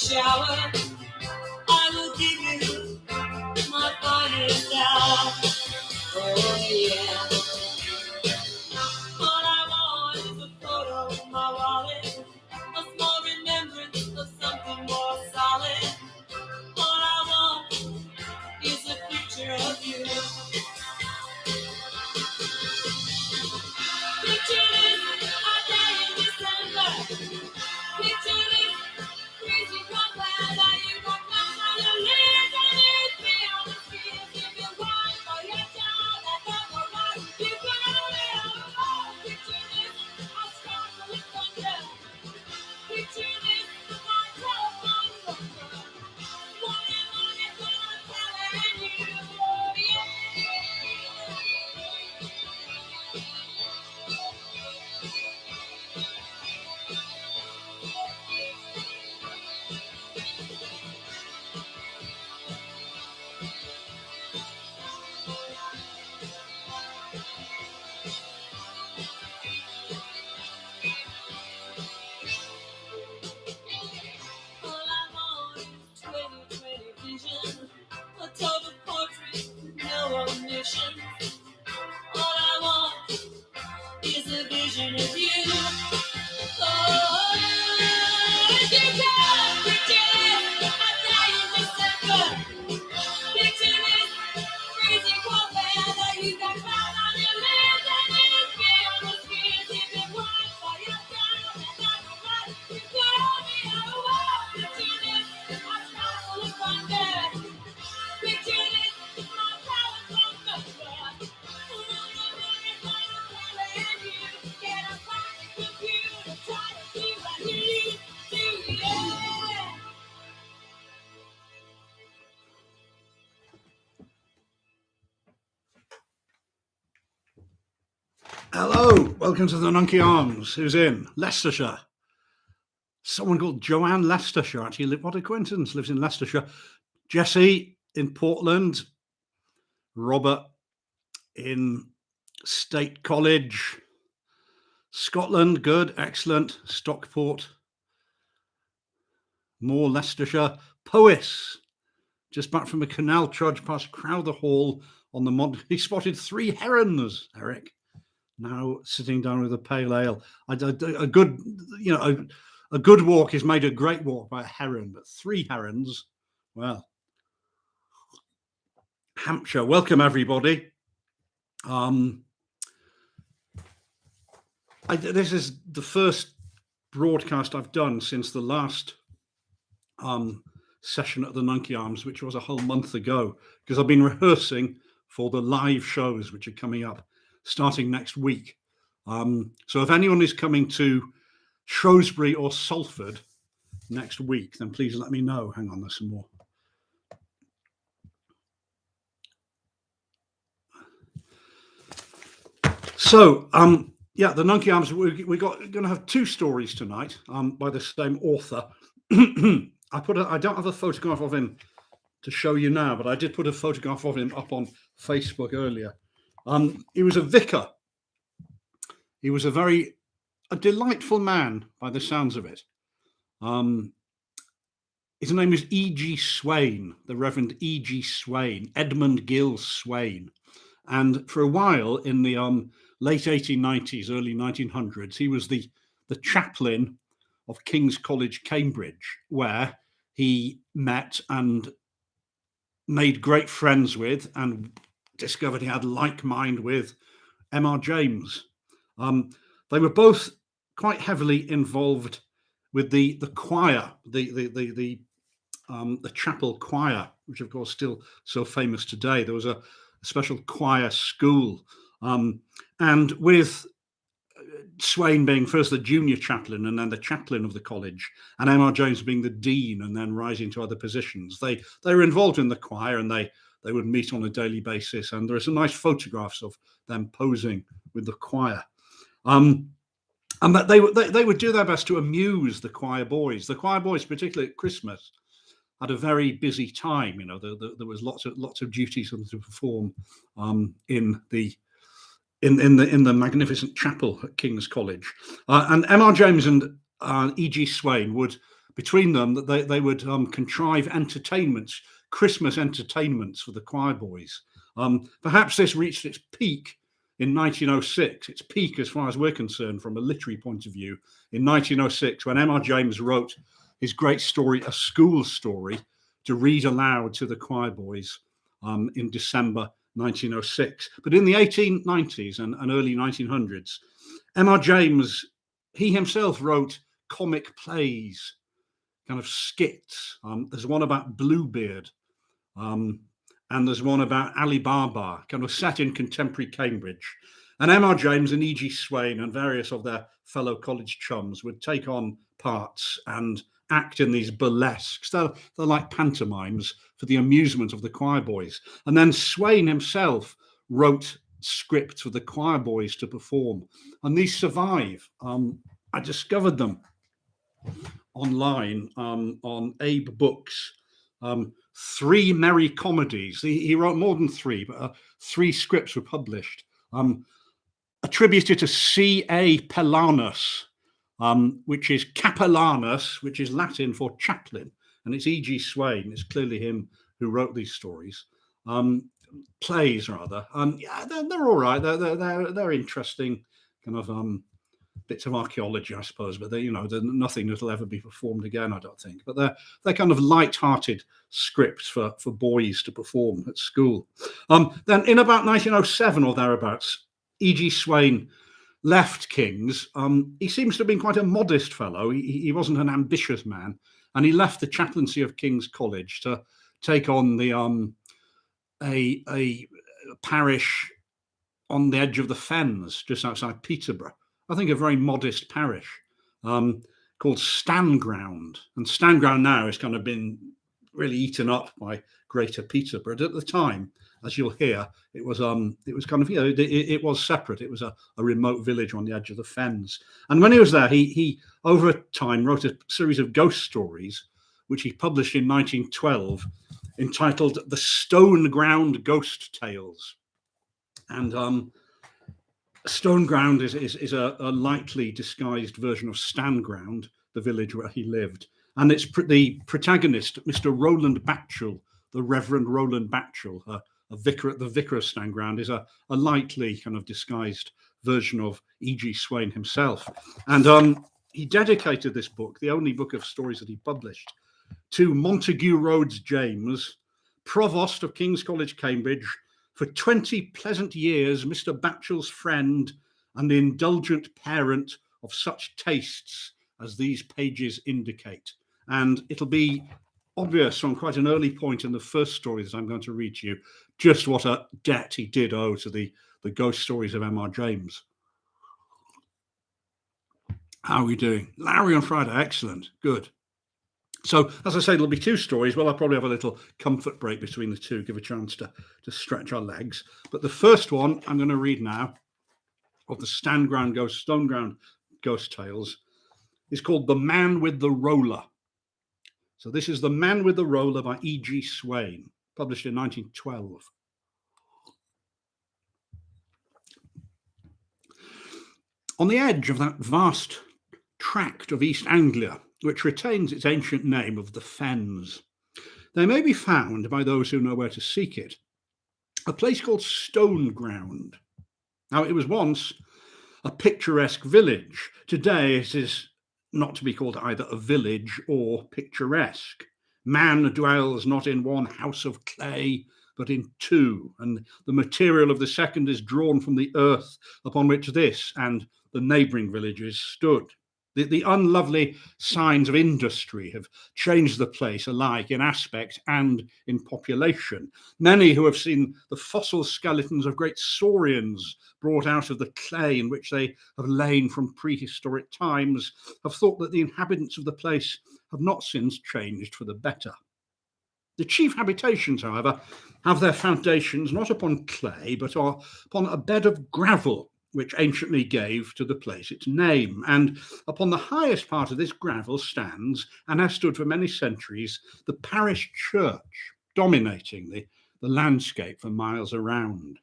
shower. I will give you my finest hour. Oh yeah. All I want is a photo in my wallet, a small remembrance of something more solid. All I want is a picture of you. Picture this, I die in December. Picture this, crazy cold weather. You got nothing on your lips, and it's me on the street. If you want for your child, that's not for us. You can only have. Picture this, I struggle with thunder. Picture this, my telephone number. What am I telling you? Yeah. All I want is 20/20 vision, a total portrait, no omission. All I want is a vision of you. Oh, if you can picture it, I die in December. Picture it, crazy cold weather. You got clouds on your lips and it's me on the street. If you want for your child, and not for mine, you could hold me out. Picture this, I struggle with thunder. Picture this, my telephone number. What am I telling you? Get a fucking computer, try to see what you need to, yeah. Hello, welcome to the Nunkie Arms. Who's in? Leicestershire. Someone called Joanne Leicestershire, actually. What a coincidence, lives in Leicestershire. Jesse in Portland. Robert in State College. Scotland, good, excellent. Stockport. More Leicestershire. Powys, just back from a canal trudge past Crowther Hall on the He spotted 3 herons, Eric. Now sitting down with a pale ale. A good, a good walk is made a great walk by a heron, but 3 herons, well. Hampshire, welcome everybody. This is the first broadcast I've done since the last session at the Nunkie Arms, which was a whole month ago, because I've been rehearsing for the live shows which are coming up starting next week. So if anyone is coming to Shrewsbury or Salford next week, then please let me know. Hang on, there's some more. So, yeah, the Nunkie Arms, we're going to have 2 stories tonight by the same author. I don't have a photograph of him to show you now, but I did put a photograph of him up on Facebook earlier. He was a vicar. He was a delightful man by the sounds of it. His name is E.G. Swain, the Reverend E.G. Swain, Edmund Gill Swain. And for a while in the late 1890s, early 1900s, he was the chaplain of King's College, Cambridge, where he met and made great friends with and discovered he had like mind with M.R. James. They were both quite heavily involved with the choir, the chapel choir, which of course still so famous today. There was a special choir school, and with Swain being first the junior chaplain and then the chaplain of the college, and M.R. James being the dean and then rising to other positions, they were involved in the choir, and they would meet on a daily basis. And there are some nice photographs of them posing with the choir. And that they would do their best to amuse the choir boys. The choir boys, particularly at Christmas, had a very busy time. You know, there was lots of duties for them to perform in the magnificent chapel at King's College. And M.R. James and E.G. Swain would between them that they would contrive entertainments, Christmas entertainments for the choir boys. Perhaps this reached its peak in 1906, its peak as far as we're concerned from a literary point of view, in 1906, when M.R. James wrote his great story, A School Story, to read aloud to the choir boys in December 1906. But in the 1890s and early 1900s, M.R. James, he himself wrote comic plays, kind of skits. There's one about Bluebeard, and there's one about Ali Baba, kind of set in contemporary Cambridge. And M.R. James and E.G. Swain and various of their fellow college chums would take on parts and act in these burlesques. They're like pantomimes for the amusement of the choir boys. And then Swain himself wrote scripts for the choir boys to perform. And these survive. I discovered them online on Abe Books. 3 merry comedies. He wrote more than 3, but 3 scripts were published, attributed to C.A. Pellanus, which is Capellanus, which is Latin for chaplain, and it's E.G. Swain. It's clearly him who wrote these stories. Plays, rather. Yeah, they're all right. They're interesting, kind of bits of archaeology, I suppose, but they're nothing that'll ever be performed again, I don't think. But they're kind of light-hearted scripts for boys to perform at school. Then in about 1907 or thereabouts, E.G. Swain left King's. He seems to have been quite a modest fellow. He wasn't an ambitious man, and he left the chaplaincy of King's College to take on the a parish on the edge of the Fens, just outside Peterborough. I think a very modest parish called Stoneground. And Stoneground now has kind of been really eaten up by Greater Peterborough. But at the time, as you'll hear, it was kind of, it was separate. It was a remote village on the edge of the Fens. And when he was there, he over time wrote a series of ghost stories, which he published in 1912, entitled The Stoneground Ghost Tales. And Stoneground is a lightly disguised version of Stoneground, the village where he lived. And it's the protagonist, Mr. Roland Batchel, the Reverend Roland Batchel, the vicar of Stoneground, is a lightly kind of disguised version of E.G. Swain himself. And he dedicated this book, the only book of stories that he published, to Montague Rhodes James, Provost of King's College, Cambridge, for 20 pleasant years, Mr. Batchel's friend and the indulgent parent of such tastes as these pages indicate. And it'll be obvious from quite an early point in the first story that I'm going to read to you just what a debt he did owe to the ghost stories of M.R. James. How are we doing? Larry on Friday, excellent, good. So, as I say, there'll be 2 stories. Well, I'll probably have a little comfort break between the 2, give a chance to stretch our legs. But the first one I'm going to read now, of the Stoneground Ghost Tales, is called The Man with the Roller. So this is The Man with the Roller by E.G. Swain, published in 1912. On the edge of that vast tract of East Anglia, which retains its ancient name of the Fens, there may be found, by those who know where to seek it, a place called Stoneground. Now, it was once a picturesque village. Today, it is not to be called either a village or picturesque. Man dwells not in one house of clay, but in 2, and the material of the second is drawn from the earth upon which this and the neighbouring villages stood. The unlovely signs of industry have changed the place alike in aspect and in population. Many who have seen the fossil skeletons of great saurians brought out of the clay in which they have lain from prehistoric times have thought that the inhabitants of the place have not since changed for the better. The chief habitations, however, have their foundations not upon clay, but are upon a bed of gravel, which anciently gave to the place its name. And upon the highest part of this gravel stands, and has stood for many centuries, the parish church, dominating the landscape for miles around.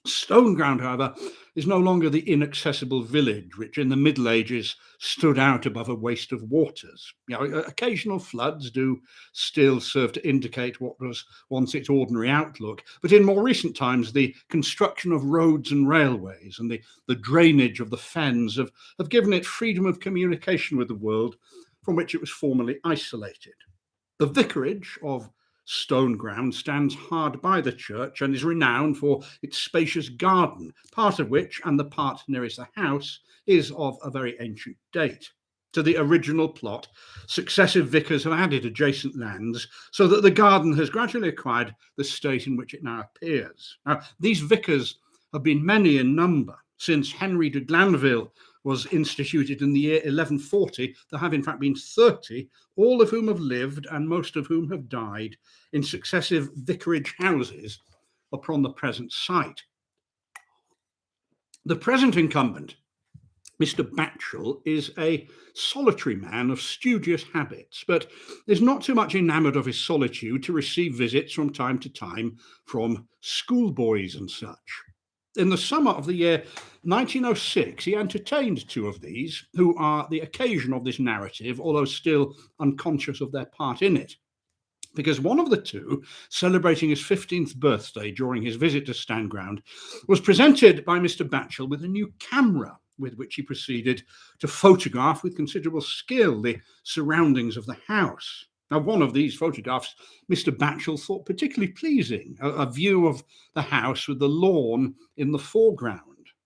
Stoneground, however, is no longer the inaccessible village which in the Middle Ages stood out above a waste of waters. Occasional floods do still serve to indicate what was once its ordinary outlook, but in more recent times, the construction of roads and railways and the drainage of the fens have given it freedom of communication with the world from which it was formerly isolated. The vicarage of Stoneground stands hard by the church and is renowned for its spacious garden, part of which, and the part nearest the house, is of a very ancient date. To the original plot, successive vicars have added adjacent lands so that the garden has gradually acquired the state in which it now appears. Now, these vicars have been many in number. Since Henry de Glanville was instituted in the year 1140, there have in fact been 30, all of whom have lived and most of whom have died in successive vicarage houses upon the present site. The present incumbent, Mr. Batchel, is a solitary man of studious habits, but is not too much enamoured of his solitude to receive visits from time to time from schoolboys and such. In the summer of the year 1906, he entertained two of these, who are the occasion of this narrative, although still unconscious of their part in it. Because one of the two, celebrating his 15th birthday during his visit to Stoneground, was presented by Mr. Batchel with a new camera, with which he proceeded to photograph with considerable skill the surroundings of the house. Now, one of these photographs Mr. Batchel thought particularly pleasing, a view of the house with the lawn in the foreground.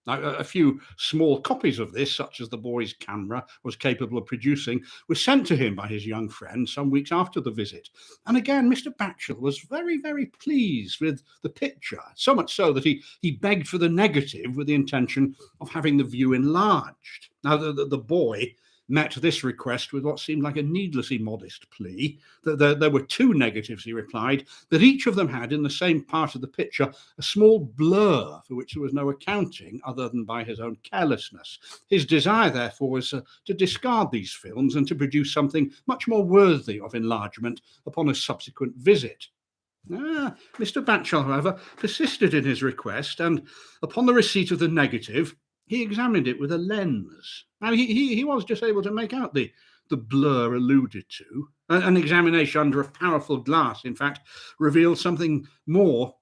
Now, a few small copies of this, such as the boy's camera was capable of producing, were sent to him by his young friend some weeks after the visit. And again, Mr. Batchel was very, very pleased with the picture, so much so that he begged for the negative with the intention of having the view enlarged. Now, the boy met this request with what seemed like a needlessly modest plea. There were two negatives, he replied, that each of them had in the same part of the picture a small blur for which there was no accounting other than by his own carelessness. His desire, therefore, was to discard these films and to produce something much more worthy of enlargement upon a subsequent visit. Mr. Batchel, however, persisted in his request, and upon the receipt of the negative, he examined it with a lens. Now, he was just able to make out the blur alluded to. An examination under a powerful glass, in fact, revealed something more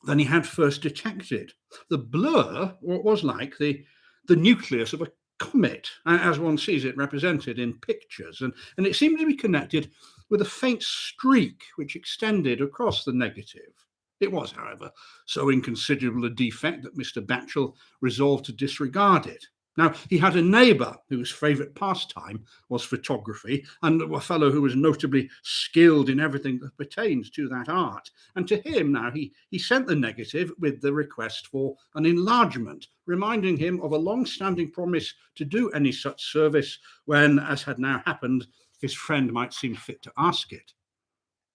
than he had first detected. The blur was like the nucleus of a comet, as one sees it represented in pictures, and it seemed to be connected with a faint streak which extended across the negative. It was, however, so inconsiderable a defect that Mr. Batchel resolved to disregard it. Now, he had a neighbour whose favourite pastime was photography, and a fellow who was notably skilled in everything that pertains to that art. And to him now he sent the negative with the request for an enlargement, reminding him of a long-standing promise to do any such service when, as had now happened, his friend might seem fit to ask it.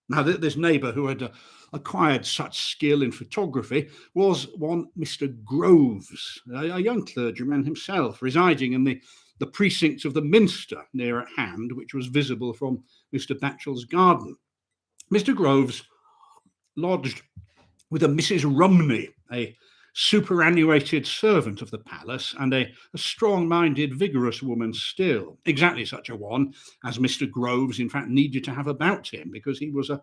Now, this neighbour who had acquired such skill in photography was one Mr. Groves, a young clergyman himself, residing in the precincts of the Minster near at hand, which was visible from Mr. Batchel's garden. Mr. Groves lodged with a Mrs. Rumney, a superannuated servant of the palace, and a strong-minded, vigorous woman still, exactly such a one as Mr. Groves, in fact, needed to have about him, because he was a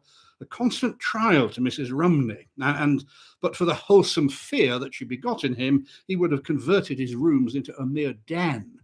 constant trial to Mrs. Rumney, and but for the wholesome fear that she begot in him, he would have converted his rooms into a mere den.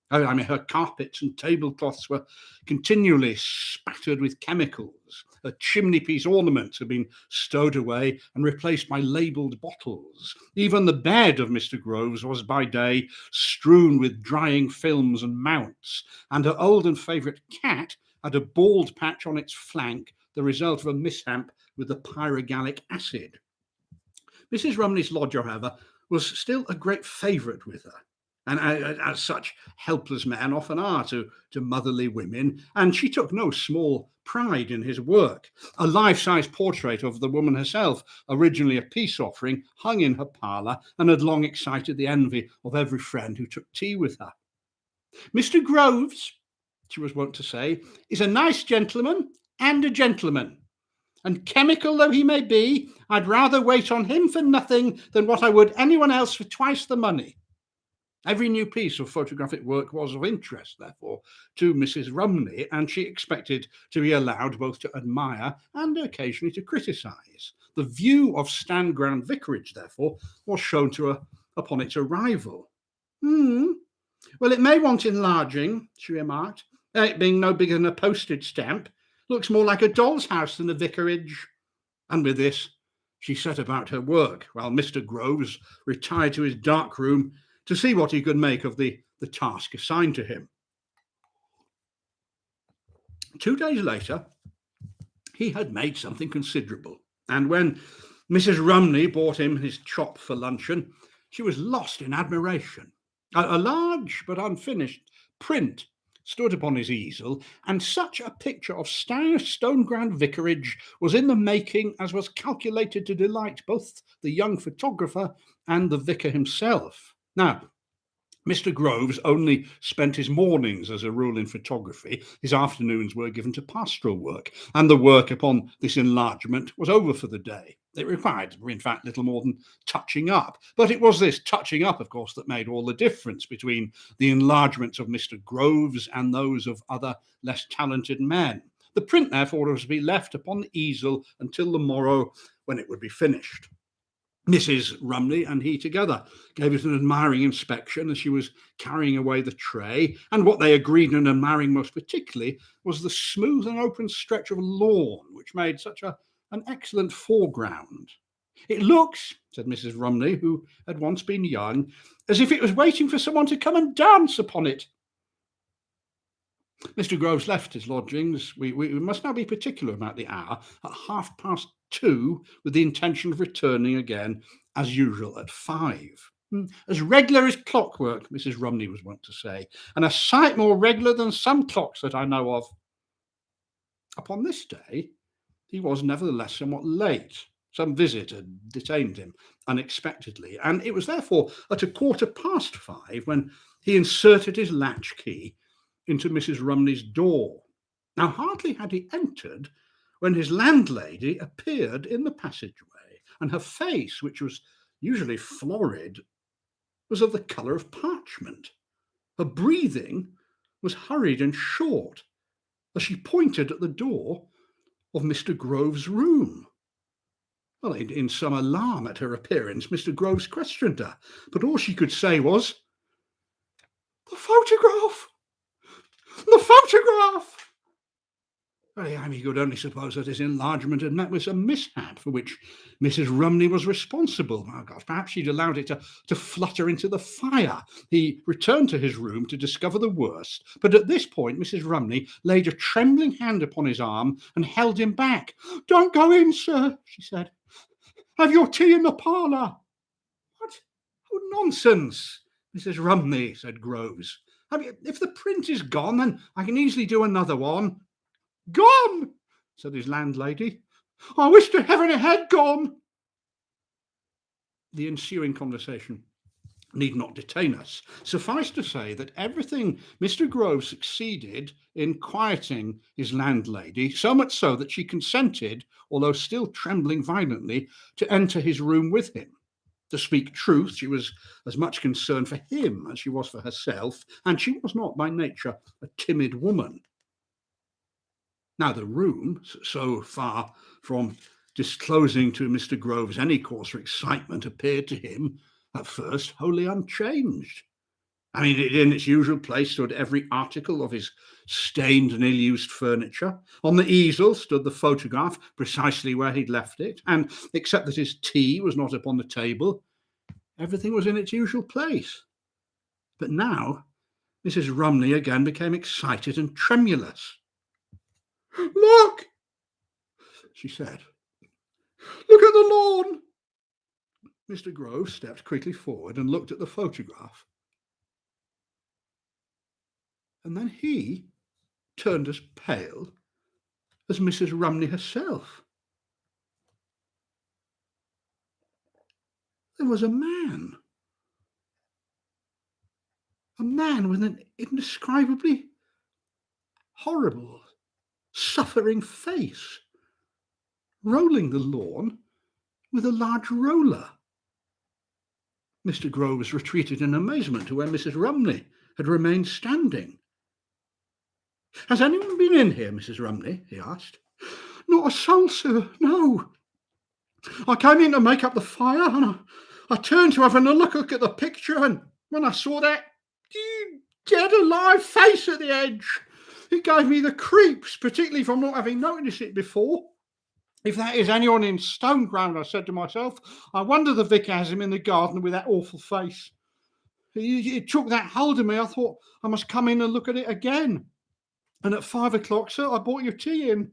I mean, her carpets and tablecloths were continually spattered with chemicals. Her chimney-piece ornaments had been stowed away and replaced by labelled bottles. Even the bed of Mr. Groves was by day strewn with drying films and mounts, and her old and favourite cat had a bald patch on its flank, the result of a mishap with the pyrogallic acid. Mrs. Rumney's lodger, however, was still a great favourite with her, and as such helpless men often are to motherly women, and she took no small pride in his work. A life-size portrait of the woman herself, originally a peace offering, hung in her parlour and had long excited the envy of every friend who took tea with her. "Mr. Groves," she was wont to say, "is a nice gentleman and a gentleman." and chemical though he may be, I'd rather wait on him for nothing than what I would anyone else for twice the money. Every new piece of photographic work was of interest, therefore, to Mrs. Rumney, and she expected to be allowed both to admire and occasionally to criticise. The view of Stoneground Vicarage, therefore, was shown to her upon its arrival. Well, it may want enlarging, she remarked. It being no bigger than a postage stamp, looks more like a doll's house than a vicarage. And with this, she set about her work, while Mr. Groves retired to his dark room to see what he could make of the task assigned to him. 2 days later, he had made something considerable, and when Mrs. Rumney brought him his chop for luncheon, she was lost in admiration. A large but unfinished print stood upon his easel, and such a picture of Stoneground Vicarage was in the making as was calculated to delight both the young photographer and the vicar himself. Now, Mr. Groves only spent his mornings, as a rule, in photography. His afternoons were given to pastoral work, and the work upon this enlargement was over for the day. It required, in fact, little more than touching up. But it was this touching up, of course, that made all the difference between the enlargements of Mr. Groves and those of other less talented men. The print, therefore, was to be left upon the easel until the morrow, when it would be finished. Mrs. Rumney and he together gave it an admiring inspection as she was carrying away the tray, and what they agreed in admiring most particularly was the smooth and open stretch of lawn, which made such an excellent foreground. It looks, said Mrs. Rumney, who had once been young, as if it was waiting for someone to come and dance upon it. Mr. Groves left his lodgings. We must now be particular about the hour, at 2:30, with the intention of returning again, as usual, at 5. As regular as clockwork, Mrs. Rumney was wont to say, and a sight more regular than some clocks that I know of. Upon this day, he was nevertheless somewhat late. Some visit had detained him unexpectedly, and it was therefore at 5:15 when he inserted his latch key into Mrs. Rumney's door. Now, hardly had he entered when his landlady appeared in the passageway, and her face, which was usually florid, was of the colour of parchment. Her breathing was hurried and short as she pointed at the door of Mr. Groves' room. Well, in some alarm at her appearance, Mr. Groves questioned her, but all she could say was, "The photograph! The photograph!" He could only suppose that his enlargement had met with some mishap for which Mrs. Rumney was responsible. Oh, gosh, perhaps she'd allowed it to flutter into the fire. He returned to his room to discover the worst, but at this point Mrs. Rumney laid a trembling hand upon his arm and held him back. "Don't go in, sir," she said. "Have your tea in the parlour." "What? Oh, nonsense, Mrs. Rumney," said Groves. "If the print is gone, then I can easily do another one." "Gone!" said his landlady. "I wish to heaven it had gone." The ensuing conversation need not detain us. Suffice to say that everything Mr. Groves succeeded in quieting his landlady, so much so that she consented, although still trembling violently, to enter his room with him. To speak truth, she was as much concerned for him as she was for herself, and she was not by nature a timid woman. Now, the room, so far from disclosing to Mr. Groves any cause for excitement, appeared to him at first wholly unchanged. In its usual place stood every article of his stained and ill-used furniture. On the easel stood the photograph precisely where he'd left it, and except that his tea was not upon the table, everything was in its usual place. But now Mrs. Rumney again became excited and tremulous. "Look," she said. "Look at the lawn." Mr. Groves stepped quickly forward and looked at the photograph. And then he turned as pale as Mrs. Rumney herself. There was a man with an indescribably horrible, suffering face. rolling the lawn with a large roller. Mr. Groves retreated in amazement to where Mrs. Rumney had remained standing. "Has anyone been in here, Mrs. Rumney?" he asked. "Not a soul, sir, no. I came in to make up the fire, and I turned to having a look at the picture, and when I saw that dead alive face at the edge, it gave me the creeps, particularly from not having noticed it before. If that is anyone in Stoneground," I said to myself, "I wonder the vicar has him in the garden with that awful face. It took that hold of me. I thought I must come in and look at it again. And at 5 o'clock, sir, I brought your tea in.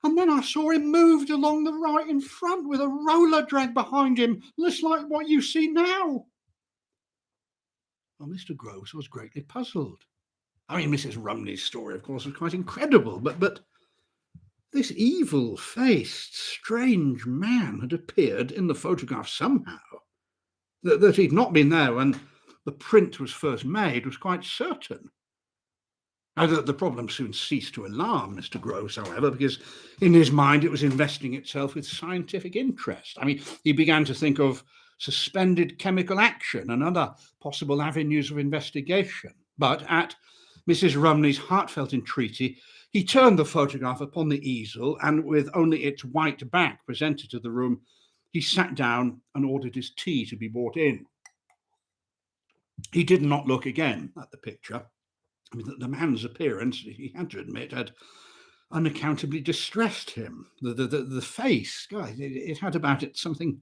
And then I saw him moved along the right in front with a roller dragged behind him, just like what you see now." Well, Mr. Groves was greatly puzzled. I mean, Mrs. Rumney's story, of course, was quite incredible, but this evil-faced, strange man had appeared in the photograph somehow. That he'd not been there when the print was first made was quite certain. The problem soon ceased to alarm Mr. Groves, however, because in his mind it was investing itself with scientific interest. I mean, he began to think of suspended chemical action and other possible avenues of investigation. But at Mrs. Rumney's heartfelt entreaty, he turned the photograph upon the easel, and with only its white back presented to the room, he sat down and ordered his tea to be brought in. He did not look again at the picture. I mean, the man's appearance, he had to admit, had unaccountably distressed him. The face, it had about it something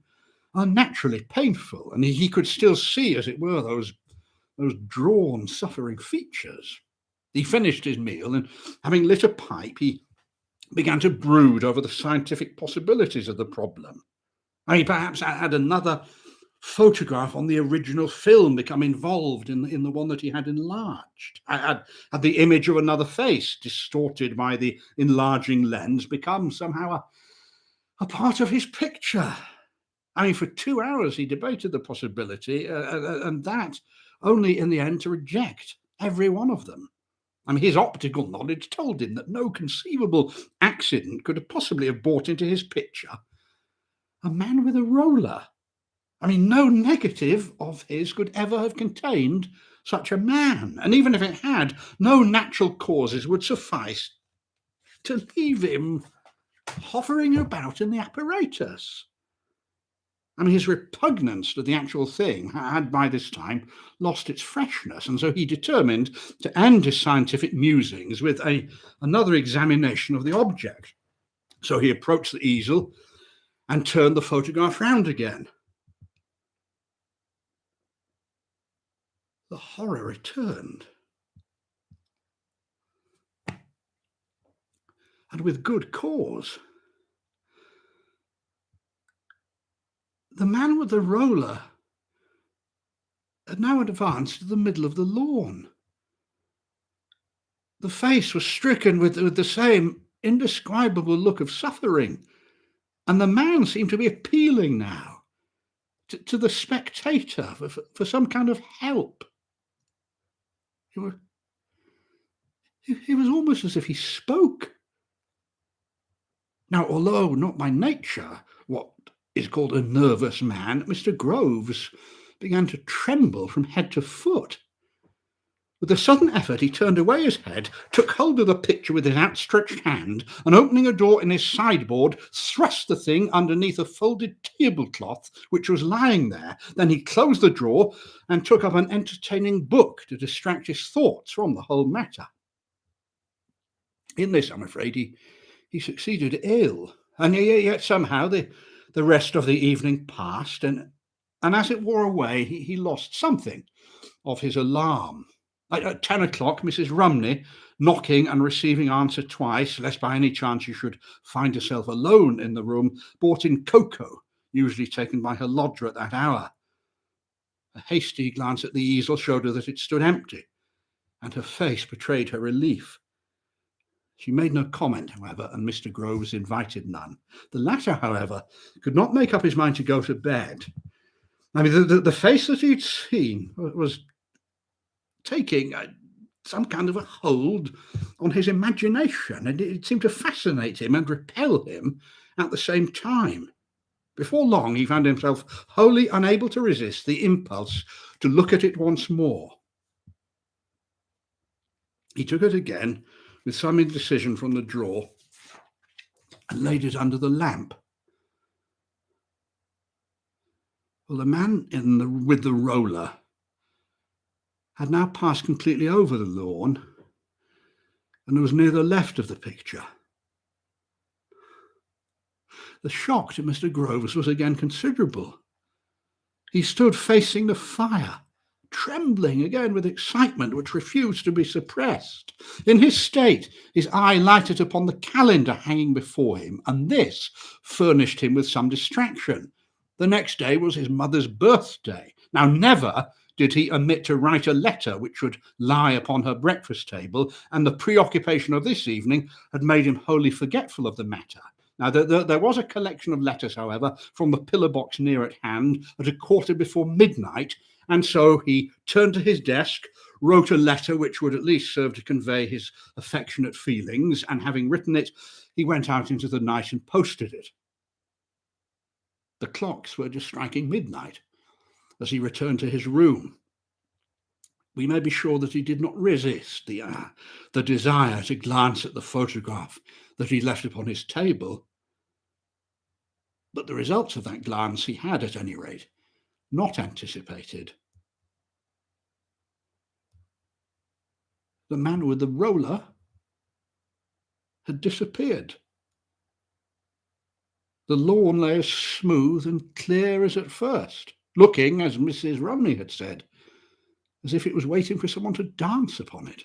unnaturally painful, and he could still see, as it were, those drawn, suffering features. He finished his meal, and having lit a pipe, he began to brood over the scientific possibilities of the problem. I mean, perhaps had another photograph on the original film become involved in the one that he had enlarged? Had the image of another face, distorted by the enlarging lens, become somehow a part of his picture? I mean, for 2 hours he debated the possibility, and that only in the end to reject every one of them. I mean, his optical knowledge told him that no conceivable accident could have possibly have brought into his picture a man with a roller. I mean, no negative of his could ever have contained such a man. And even if it had, no natural causes would suffice to leave him hovering about in the apparatus. I mean, his repugnance to the actual thing had by this time lost its freshness, and so he determined to end his scientific musings with another examination of the object. So he approached the easel and turned the photograph round again. The horror returned. And with good cause. The man with the roller had now advanced to the middle of the lawn. The face was stricken with the same indescribable look of suffering, and the man seemed to be appealing now to the spectator for some kind of help. It was almost as if he spoke. Now, although not by nature what is called a nervous man, Mr. Groves began to tremble from head to foot. With a sudden effort, he turned away his head, took hold of the picture with his outstretched hand, and opening a door in his sideboard, thrust the thing underneath a folded tablecloth which was lying there. Then he closed the drawer and took up an entertaining book to distract his thoughts from the whole matter. In this, I'm afraid, he succeeded ill, and yet somehow the rest of the evening passed, and as it wore away, he lost something of his alarm. At 10 o'clock, Mrs. Rumney, knocking and receiving answer twice, lest by any chance she should find herself alone in the room, brought in cocoa, usually taken by her lodger at that hour. A hasty glance at the easel showed her that it stood empty, and her face betrayed her relief. She made no comment, however, and Mr. Groves invited none. The latter, however, could not make up his mind to go to bed. I mean, the face that he'd seen was taking some kind of a hold on his imagination, and it seemed to fascinate him and repel him at the same time. Before long, he found himself wholly unable to resist the impulse to look at it once more. He took it again with some indecision from the drawer and laid it under the lamp. Well, the man with the roller had now passed completely over the lawn and was near the left of the picture. The shock to Mr. Groves was again considerable. He stood facing the fire, trembling again with excitement which refused to be suppressed. In his state, his eye lighted upon the calendar hanging before him, and this furnished him with some distraction. The next day was his mother's birthday. Now, never did he omit to write a letter which would lie upon her breakfast table, and the preoccupation of this evening had made him wholly forgetful of the matter. Now, there was a collection of letters, however, from the pillar box near at hand at a quarter before midnight, and so he turned to his desk, wrote a letter which would at least serve to convey his affectionate feelings, and having written it, he went out into the night and posted it. The clocks were just striking midnight as he returned to his room. We may be sure that he did not resist the desire to glance at the photograph that he left upon his table, but the results of that glance he had, at any rate, not anticipated. The man with the roller had disappeared. The lawn lay as smooth and clear as at first, looking, as Mrs. Romney had said, as if it was waiting for someone to dance upon it.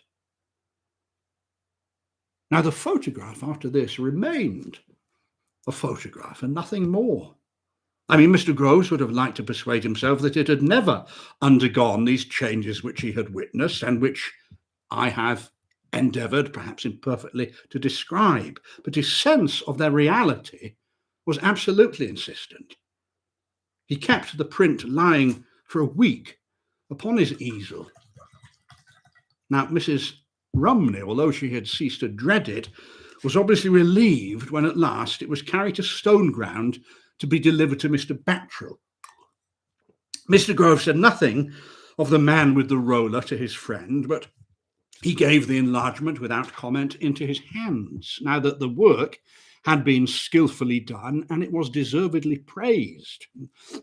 Now, the photograph after this remained a photograph and nothing more. I mean, Mr. Groves would have liked to persuade himself that it had never undergone these changes which he had witnessed and which I have endeavoured, perhaps imperfectly, to describe, but his sense of their reality was absolutely insistent. He kept the print lying for a week upon his easel. Now, Mrs. Romney, although she had ceased to dread it, was obviously relieved when at last it was carried to Stoneground to be delivered to Mr. Batchel. Mr. Groves said nothing of the man with the roller to his friend, but he gave the enlargement without comment into his hands, now that the work had been skillfully done, and it was deservedly praised.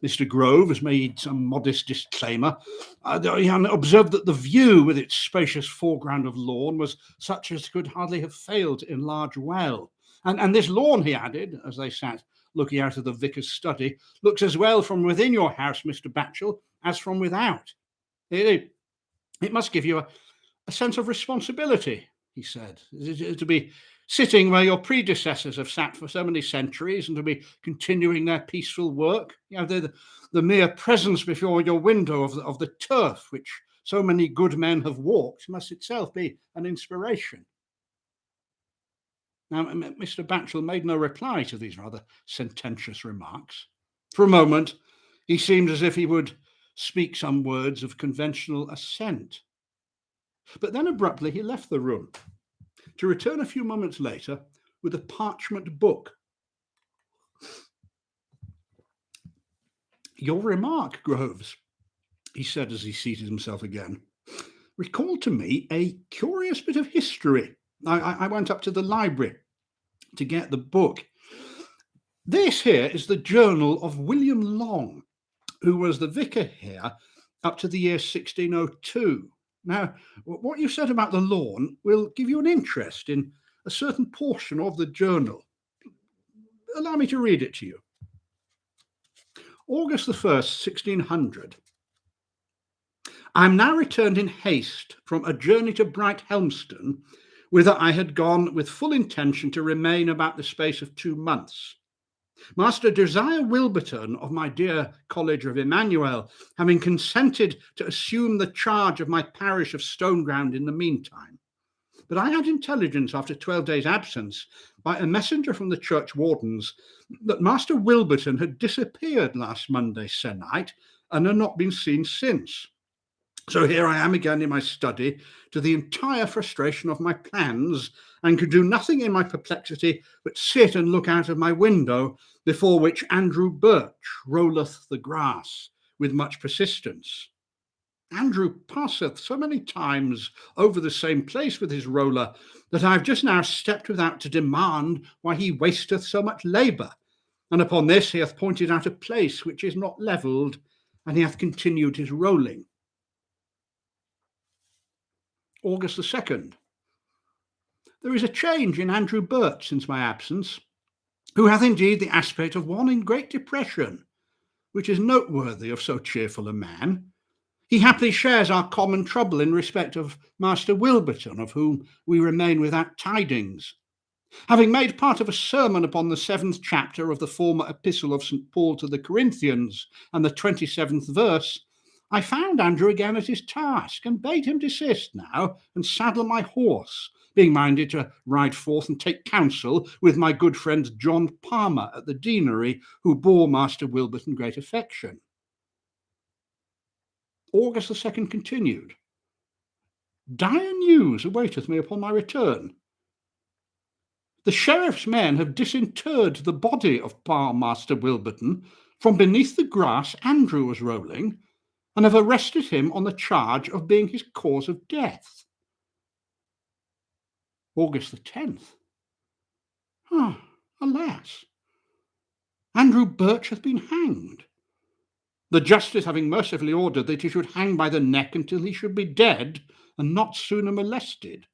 Mr. Groves made some modest disclaimer. He observed that the view, with its spacious foreground of lawn, was such as could hardly have failed to enlarge well. And this lawn, he added, as they sat looking out of the vicar's study, looks as well from within your house, Mr. Batchel, as from without. It must give you a sense of responsibility, he said, to be sitting where your predecessors have sat for so many centuries and to be continuing their peaceful work. You know, the mere presence before your window of the turf which so many good men have walked must itself be an inspiration. Now, Mr. Batchel made no reply to these rather sententious remarks. For a moment, he seemed as if he would speak some words of conventional assent. But then abruptly he left the room, to return a few moments later with a parchment book. Your remark, Groves, he said as he seated himself again, recalled to me a curious bit of history. I went up to the library to get the book. This here is the journal of William Long, who was the vicar here up to the year 1602. Now, what you said about the lawn will give you an interest in a certain portion of the journal. Allow me to read it to you. August the 1st, 1600. I am now returned in haste from a journey to Brighthelmston, whither I had gone with full intention to remain about the space of 2 months. Master Josiah Wilberton of my dear College of Emmanuel having consented to assume the charge of my parish of Stoneground in the meantime. But I had intelligence after 12 days' absence by a messenger from the church wardens that Master Wilberton had disappeared last Monday se'nnight and had not been seen since. So here I am again in my study, to the entire frustration of my plans, and could do nothing in my perplexity but sit and look out of my window, before which Andrew Birch rolleth the grass with much persistence. Andrew passeth so many times over the same place with his roller, that I have just now stepped without to demand why he wasteth so much labour. And upon this he hath pointed out a place which is not levelled, and he hath continued his rolling. August the 2nd. There is a change in Andrew Birch since my absence, who hath indeed the aspect of one in great depression, which is noteworthy of so cheerful a man. He happily shares our common trouble in respect of Master Wilberton, of whom we remain without tidings. Having made part of a sermon upon the 7th chapter of the former epistle of St. Paul to the Corinthians, and the 27th verse, I found Andrew again at his task, and bade him desist now and saddle my horse, being minded to ride forth and take counsel with my good friend John Palmer at the deanery, who bore Master Wilberton great affection. August the 2nd continued. Dire news awaiteth me upon my return. The sheriff's men have disinterred the body of Master Wilberton from beneath the grass Andrew was rolling, and have arrested him on the charge of being his cause of death. August the 10th. Alas, Andrew Birch hath been hanged, the justice having mercifully ordered that he should hang by the neck until he should be dead, and not sooner molested.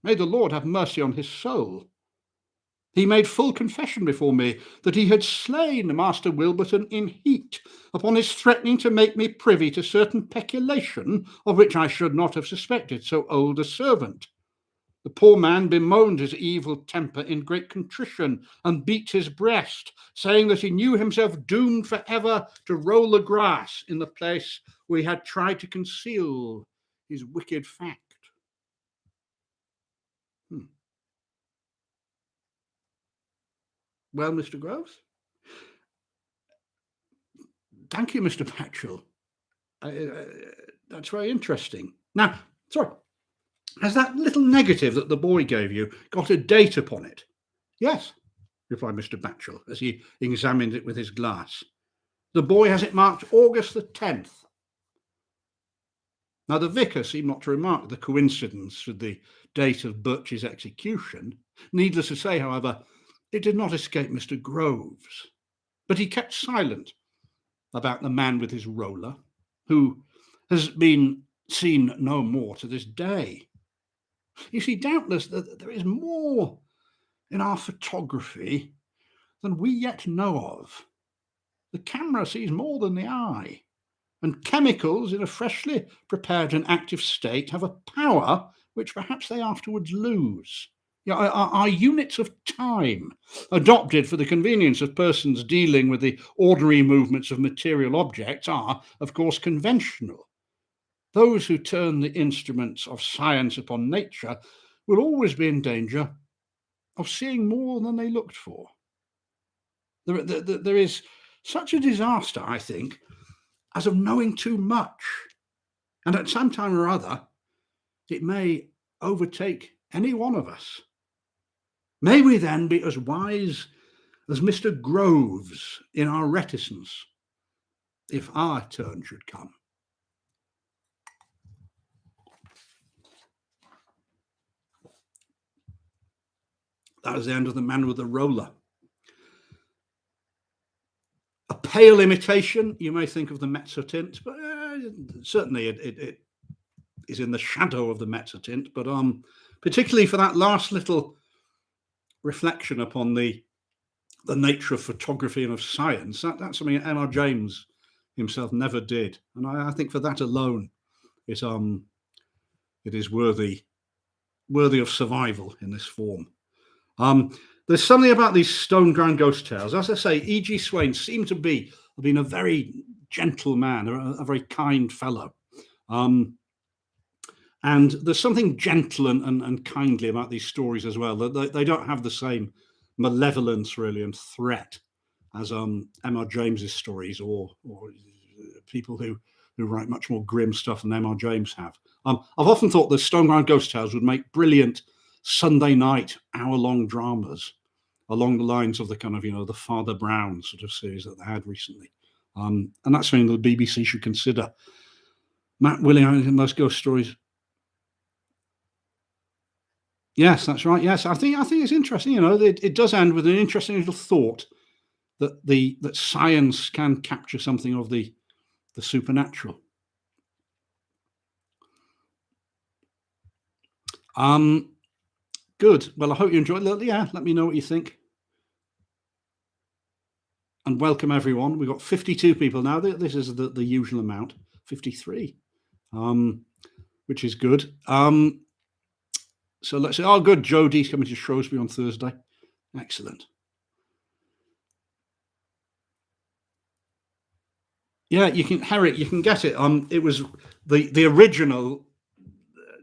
May the Lord have mercy on his soul. He made full confession before me that he had slain Master Wilberton in heat, upon his threatening to make me privy to certain peculation of which I should not have suspected so old a servant. The poor man bemoaned his evil temper in great contrition, and beat his breast, saying that he knew himself doomed for ever to roll the grass in the place where he had tried to conceal his wicked fact. Well, Mr. Groves? Thank you, Mr. Patchell. That's very interesting. Now, sorry, has that little negative that the boy gave you got a date upon it? Yes, replied Mr. Batchel, as he examined it with his glass. The boy has it marked August the 10th. Now, the vicar seemed not to remark the coincidence with the date of Birch's execution. Needless to say, however, it did not escape Mr. Groves, but he kept silent about the man with his roller, who has been seen no more to this day. You see, doubtless there is more in our photography than we yet know of. The camera sees more than the eye, and chemicals in a freshly prepared and active state have a power which perhaps they afterwards lose. Our units of time, adopted for the convenience of persons dealing with the ordinary movements of material objects, are, of course, conventional. Those who turn the instruments of science upon nature will always be in danger of seeing more than they looked for. There is such a disaster, I think, as of knowing too much, and at some time or other, it may overtake any one of us. May we then be as wise as Mr. Groves in our reticence, if our turn should come. That was the end of the man with the roller. A pale imitation, you may think of the mezzotint, but certainly it is in the shadow of the mezzotint, but particularly for that last little reflection upon the nature of photography and of science, that's something M.R. James himself never did. And I think for that alone, it is worthy of survival in this form. There's something about these Stoneground ghost tales. As I say, E.G. Swain seemed to be a very gentle man, a very kind fellow. And there's something gentle and kindly about these stories as well. They don't have the same malevolence, really, and threat as M.R. James's stories, or people who who write much more grim stuff than M.R. James have. I've often thought that Stoneground Ghost Tales would make brilliant Sunday night hour-long dramas along the lines of the kind of, the Father Brown sort of series that they had recently. And that's something the BBC should consider. Matt Willing in those ghost stories. Yes, that's right. Yes, I think it's interesting. It does end with an interesting little thought that science can capture something of the supernatural. Good. Well, I hope you enjoyed it. Yeah, let me know what you think. And welcome everyone. We've got 52 people now. This is the usual amount, 53, which is good. So let's say, oh, good. Jodie's coming to Shrewsbury on Thursday. Excellent. Yeah, you can, Harry, you can get it. It was the original,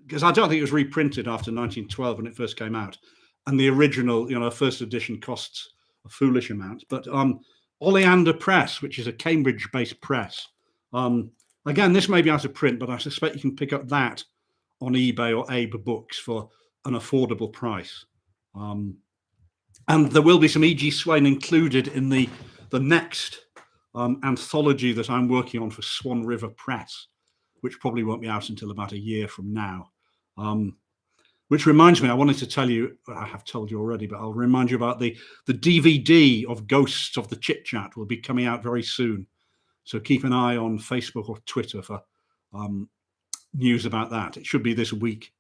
because I don't think it was reprinted after 1912 when it first came out. And the original, first edition costs a foolish amount. But Oleander Press, which is a Cambridge-based press. Again, this may be out of print, but I suspect you can pick up that on eBay or Abe Books for an affordable price. And there will be some E.G. Swain included in the next anthology that I'm working on for Swan River Press, which probably won't be out until about a year from now. Which reminds me, I wanted to tell you, I have told you already, but I'll remind you about the DVD of Ghosts of the Chit Chat will be coming out very soon. So keep an eye on Facebook or Twitter for news about that. It should be this week.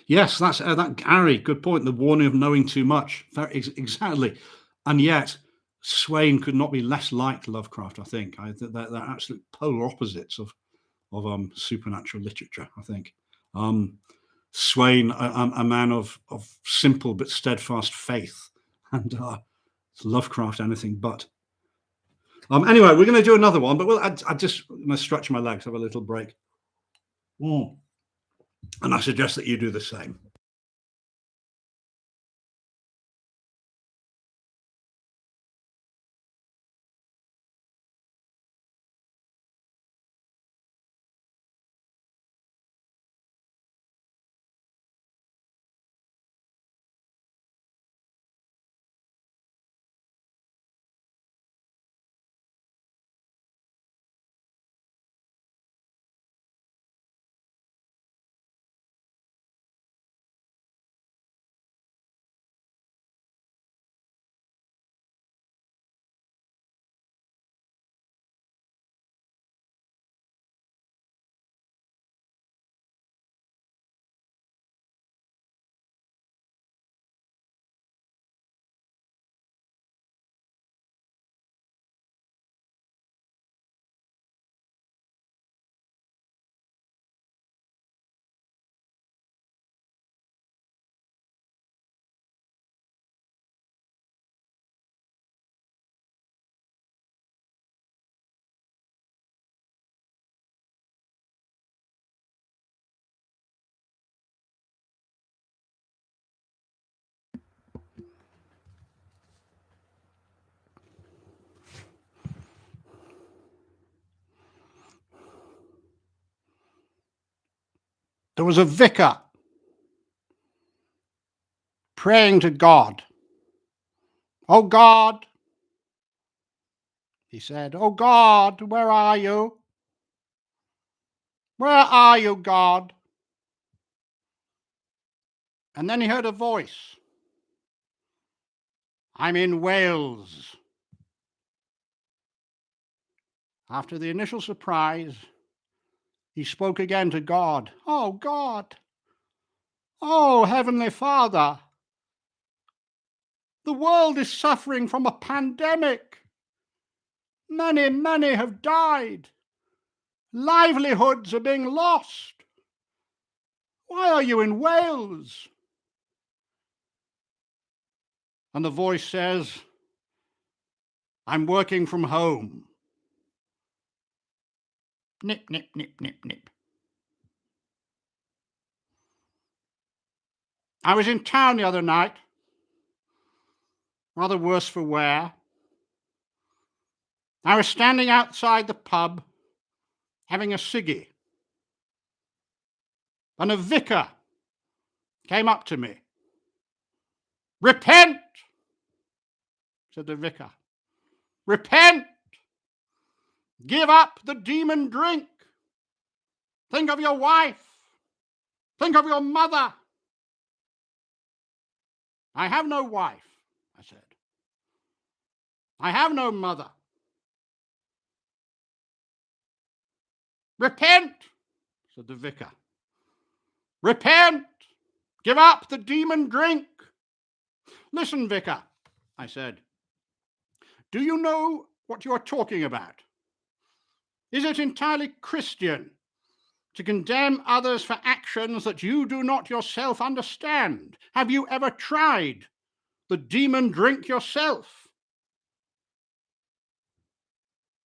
Yes, that's that, Gary. Good point. The warning of knowing too much. Exactly. And yet, Swain could not be less like Lovecraft. I think they're absolute polar opposites of supernatural literature. I think Swain, a man of simple but steadfast faith, and Lovecraft anything but. Anyway, we're going to do another one, but I just going to stretch my legs, have a little break. And I suggest that you do the same. There was a vicar praying to God. "Oh God," he said, "oh God, where are you? Where are you, God?" And then he heard a voice. "I'm in Wales." After the initial surprise, he spoke again to God. "Oh God, oh Heavenly Father, the world is suffering from a pandemic. Many, many have died. Livelihoods are being lost. Why are you in Wales?" And the voice says, "I'm working from home." Nip, nip, nip, nip, nip. I was in town the other night, rather worse for wear. I was standing outside the pub having a ciggy, and a vicar came up to me. "Repent," said the vicar. "Repent. Give up the demon drink. Think of your wife. Think of your mother." "I have no wife," I said. "I have no mother." "Repent," said the vicar. "Repent. Give up the demon drink." "Listen, vicar," I said. "Do you know what you are talking about? Is it entirely Christian to condemn others for actions that you do not yourself understand? Have you ever tried the demon drink yourself?"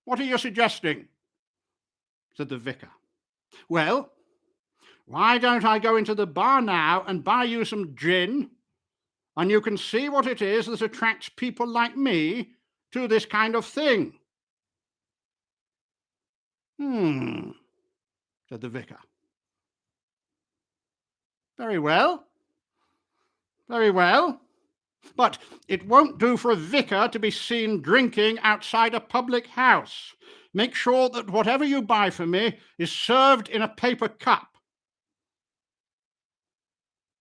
"What are you suggesting?" said the vicar. "Well, why don't I go into the bar now and buy you some gin, and you can see what it is that attracts people like me to this kind of thing." Said the vicar. Very well. Very well. But it won't do for a vicar to be seen drinking outside a public house. Make sure that whatever you buy for me is served in a paper cup.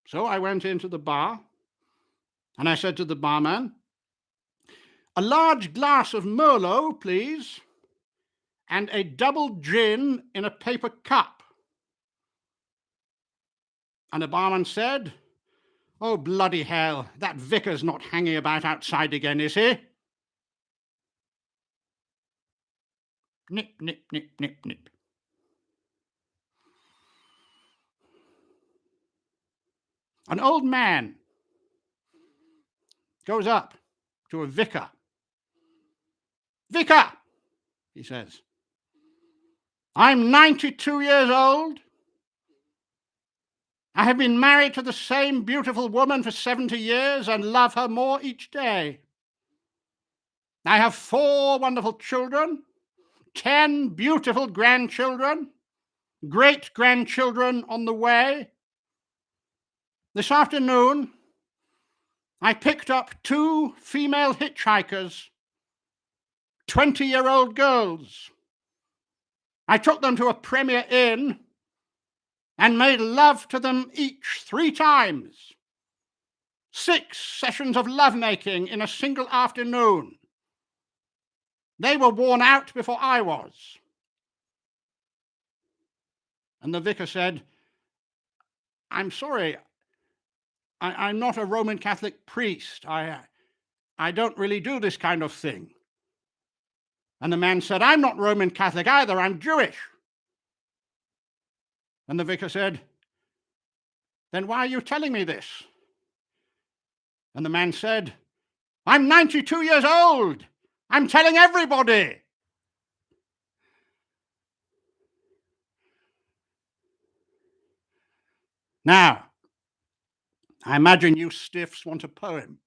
So I went into the bar, and I said to the barman, "A large glass of Merlot, please, and a double gin in a paper cup." And the barman said, "Oh, bloody hell, that vicar's not hanging about outside again, is he?" Nip, nip, nip, nip, nip. An old man goes up to a vicar. "Vicar," he says, "I'm 92 years old. I have been married to the same beautiful woman for 70 years and love her more each day. I have 4 wonderful children, 10 beautiful grandchildren, great-grandchildren on the way. This afternoon, I picked up 2 female hitchhikers, 20-year-old girls. I took them to a Premier Inn and made love to them each 3 times. 6 sessions of lovemaking in a single afternoon. They were worn out before I was." And the vicar said, "I'm sorry, I'm not a Roman Catholic priest. I don't really do this kind of thing." And the man said, "I'm not Roman Catholic either, I'm Jewish." And the vicar said, "Then why are you telling me this?" And the man said, "I'm 92 years old. I'm telling everybody." Now, I imagine you stiffs want a poem.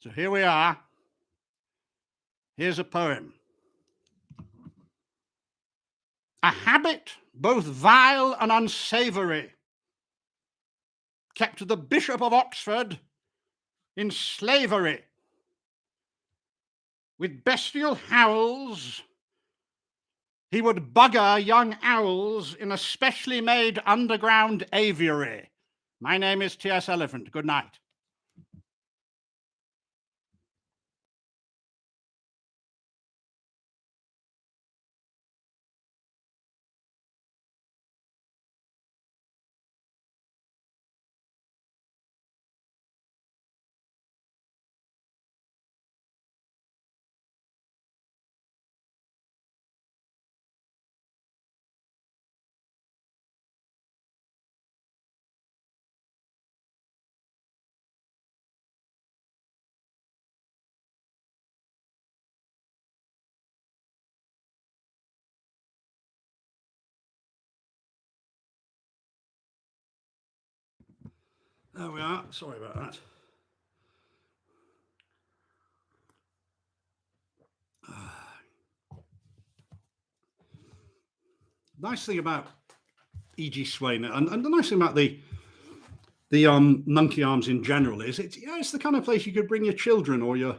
So here we are. Here's a poem. A habit both vile and unsavoury kept the Bishop of Oxford in slavery. With bestial howls, he would bugger young owls in a specially made underground aviary. My name is T.S. Elephant. Good night. There we are. Sorry about that. Nice thing about E.G. Swain, and the nice thing about the Nunkie Arms in general is it's the kind of place you could bring your children or your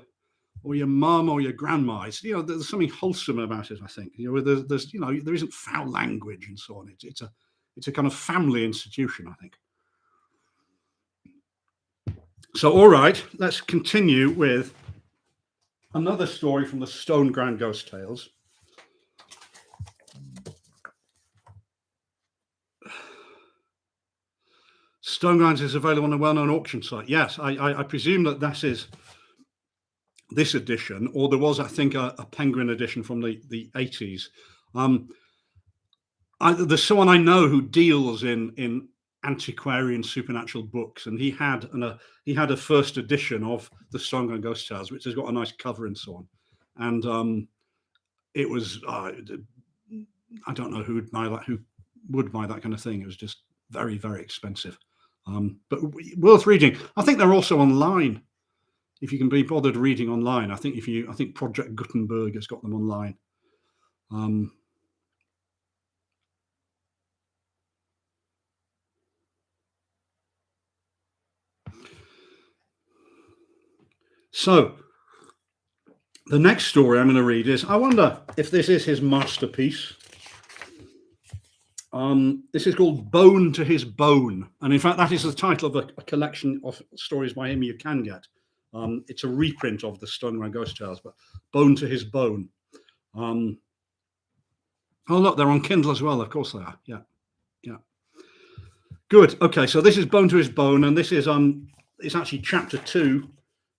mum or your grandma. It's, there's something wholesome about it. I think there's there isn't foul language and so on. It's a kind of family institution, I think. So, all right, let's continue with another story from the Stoneground Ghost Tales. Stoneground is available on a well-known auction site. Yes, I presume that is this edition, or there was, I think, a Penguin edition from the 80s. There's someone I know who deals in antiquarian supernatural books, and he had a first edition of the Stoneground Ghost Tales, which has got a nice cover and so on. And it was I don't know who would buy that kind of thing. It was just very, very expensive, but worth reading. I think they're also online if you can be bothered reading online. I think Project Gutenberg has got them online. So the next story I'm going to read is, I wonder if this is his masterpiece. This is called Bone to His Bone. And in fact, that is the title of a collection of stories by him you can get. It's a reprint of the Stoneground Ghost Tales, but Bone to His Bone. Oh, look, they're on Kindle as well. Of course they are. Yeah. Good. Okay, so this is Bone to His Bone, and this is it's actually chapter 2.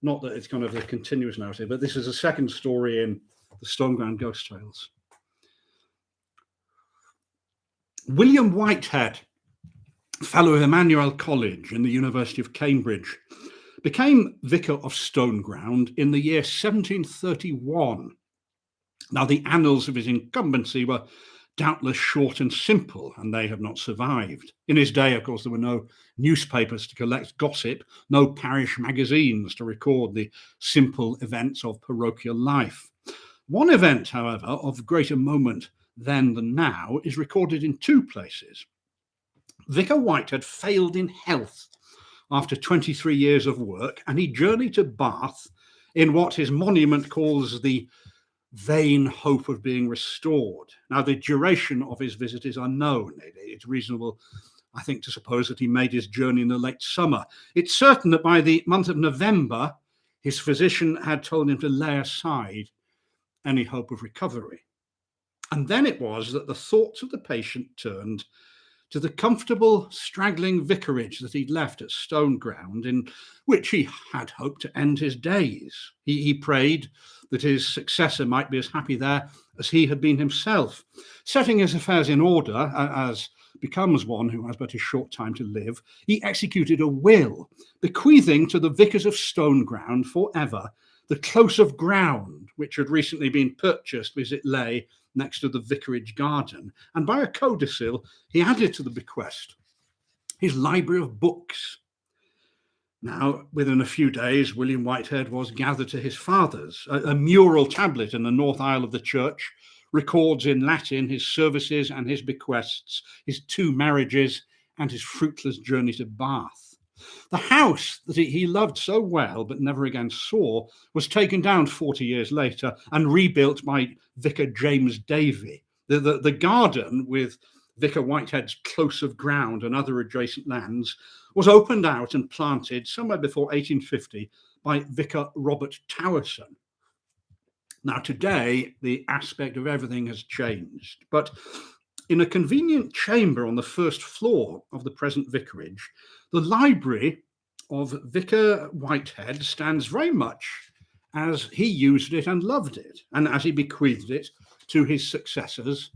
Not that it's kind of a continuous narrative, but this is a second story in the Stoneground Ghost Tales. William Whitehead, fellow of Emmanuel College in the University of Cambridge, became vicar of Stoneground in the year 1731. Now, the annals of his incumbency were doubtless short and simple, and they have not survived. In his day, of course, there were no newspapers to collect gossip, no parish magazines to record the simple events of parochial life. One event, however, of greater moment then than now, is recorded in 2 places. Vicar Whitehead failed in health after 23 years of work, and he journeyed to Bath in what his monument calls the vain hope of being restored. Now, the duration of his visit is unknown. It's reasonable, I think, to suppose that he made his journey in the late summer. It's certain that by the month of November, his physician had told him to lay aside any hope of recovery. And then it was that the thoughts of the patient turned to the comfortable, straggling vicarage that he'd left at Stoneground, in which he had hoped to end his days. He prayed that his successor might be as happy there as he had been himself. Setting his affairs in order, as becomes one who has but a short time to live, he executed a will, bequeathing to the vicars of Stoneground forever the close of ground which had recently been purchased as it lay next to the vicarage garden, and by a codicil he added to the bequest his library of books. Now, within a few days, William Whitehead was gathered to his fathers. A mural tablet in the north aisle of the church records in Latin his services and his bequests, his 2 marriages, and his fruitless journey to Bath. The house that he loved so well but never again saw was taken down 40 years later and rebuilt by Vicar James Davy. The garden, with Vicar Whitehead's close of ground and other adjacent lands, was opened out and planted somewhere before 1850 by Vicar Robert Towerson. Now, today, the aspect of everything has changed, but in a convenient chamber on the first floor of the present vicarage, the library of Vicar Whitehead stands very much as he used it and loved it, and as he bequeathed it to his successors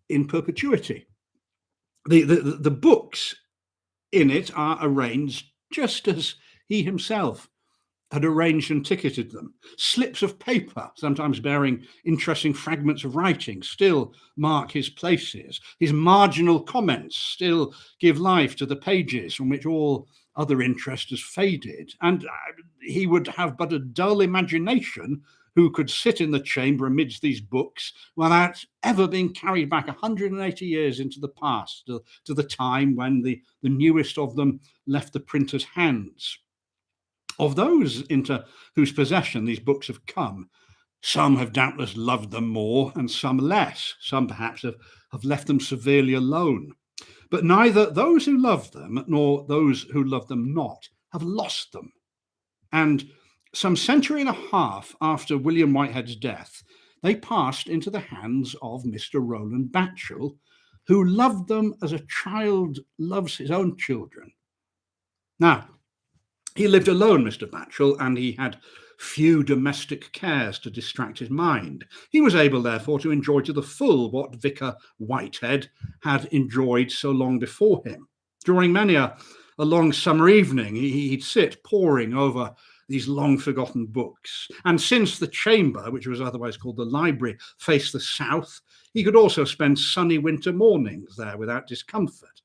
in perpetuity. The books in it are arranged just as he himself had arranged and ticketed them. Slips of paper, sometimes bearing interesting fragments of writing, still mark his places. His marginal comments still give life to the pages from which all other interest has faded, and he would have but a dull imagination who could sit in the chamber amidst these books without ever being carried back 180 years into the past, to the time when the newest of them left the printer's hands. Of those into whose possession these books have come, some have doubtless loved them more and some less. Some perhaps have left them severely alone. But neither those who love them nor those who love them not have lost them. And some century and a half after William Whitehead's death, they passed into the hands of Mr. Rowland Batchel, who loved them as a child loves his own children. Now, he lived alone, Mr. Batchel, and he had few domestic cares to distract his mind. He was able, therefore, to enjoy to the full what Vicar Whitehead had enjoyed so long before him. During many a long summer evening, he'd sit poring over these long-forgotten books. And since the chamber, which was otherwise called the library, faced the south, he could also spend sunny winter mornings there without discomfort,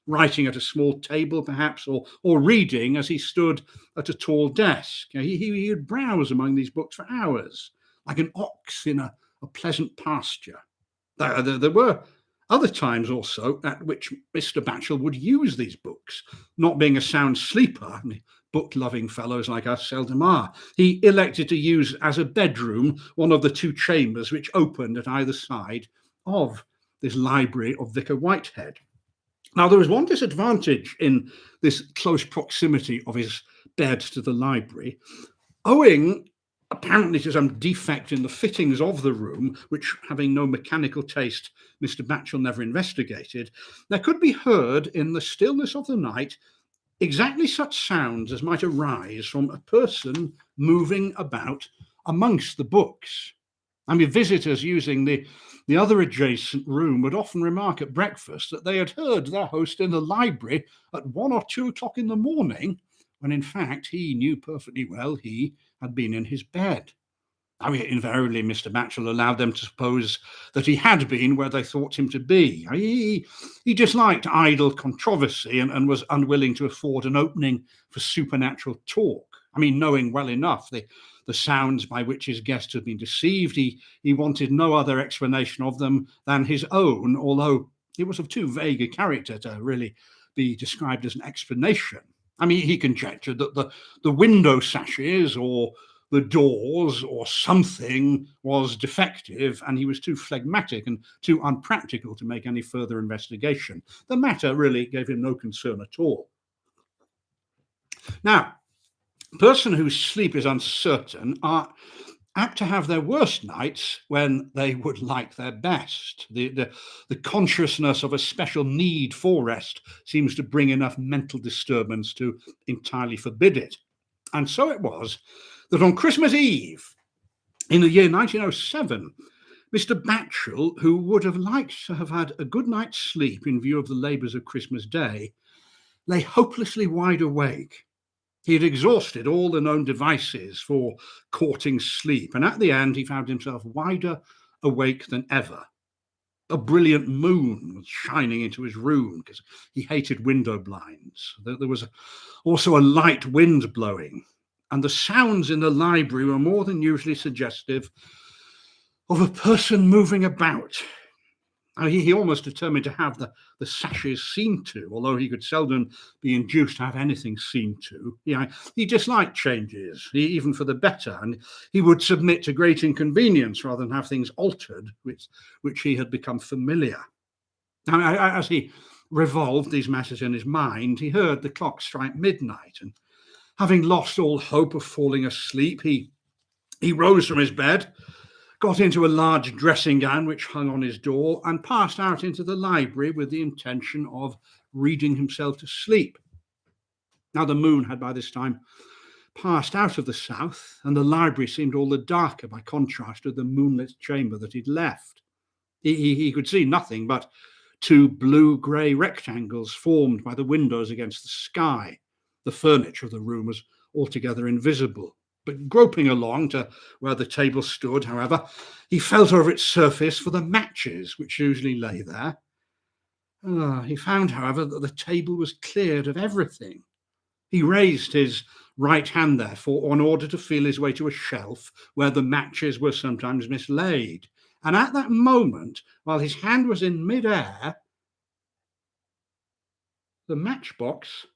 writing at a small table, perhaps, or reading as he stood at a tall desk. He would browse among these books for hours, like an ox in a pleasant pasture. There were other times also at which Mr. Batchel would use these books, not being a sound sleeper, book-loving fellows like us seldom are. He elected to use as a bedroom one of the two chambers which opened at either side of this library of Vicar Whitehead. Now, there was one disadvantage in this close proximity of his bed to the library, owing apparently to some defect in the fittings of the room, which, having no mechanical taste, Mr. Batchel never investigated. There could be heard in the stillness of the night exactly such sounds as might arise from a person moving about amongst the books. I mean, visitors using the other adjacent room would often remark at breakfast that they had heard their host in the library at 1 or 2 o'clock in the morning, when in fact he knew perfectly well he had been in his bed. I mean, invariably, Mr. Batchel allowed them to suppose that he had been where they thought him to be. He disliked idle controversy and was unwilling to afford an opening for supernatural talk. I mean, knowing well enough the sounds by which his guests had been deceived, he wanted no other explanation of them than his own, although it was of too vague a character to really be described as an explanation. I mean, he conjectured that the window sashes or the doors or something was defective, and he was too phlegmatic and too unpractical to make any further investigation. The matter really gave him no concern at all. Now, a person whose sleep is uncertain are apt to have their worst nights when they would like their best. The consciousness of a special need for rest seems to bring enough mental disturbance to entirely forbid it. And so it was that on Christmas Eve, in the year 1907, Mr. Batchel, who would have liked to have had a good night's sleep in view of the labours of Christmas Day, lay hopelessly wide awake. He had exhausted all the known devices for courting sleep, and at the end he found himself wider awake than ever. A brilliant moon was shining into his room because he hated window blinds. There was also a light wind blowing, and the sounds in the library were more than usually suggestive of a person moving about. He almost determined to have the sashes seen to, although he could seldom be induced to have anything seen to. He disliked changes, even for the better, and he would submit to great inconvenience rather than have things altered, which he had become familiar. Now, as he revolved these matters in his mind, he heard the clock strike midnight, and having lost all hope of falling asleep, he rose from his bed, got into a large dressing gown which hung on his door, and passed out into the library with the intention of reading himself to sleep. Now, the moon had by this time passed out of the south, and the library seemed all the darker by contrast with the moonlit chamber that he'd left. He could see nothing but 2 blue-grey rectangles formed by the windows against the sky. The furniture of the room was altogether invisible. But groping along to where the table stood, however, he felt over its surface for the matches which usually lay there. He found, however, that the table was cleared of everything. He raised his right hand, therefore, in order to feel his way to a shelf where the matches were sometimes mislaid. And at that moment, while his hand was in mid-air, the matchbox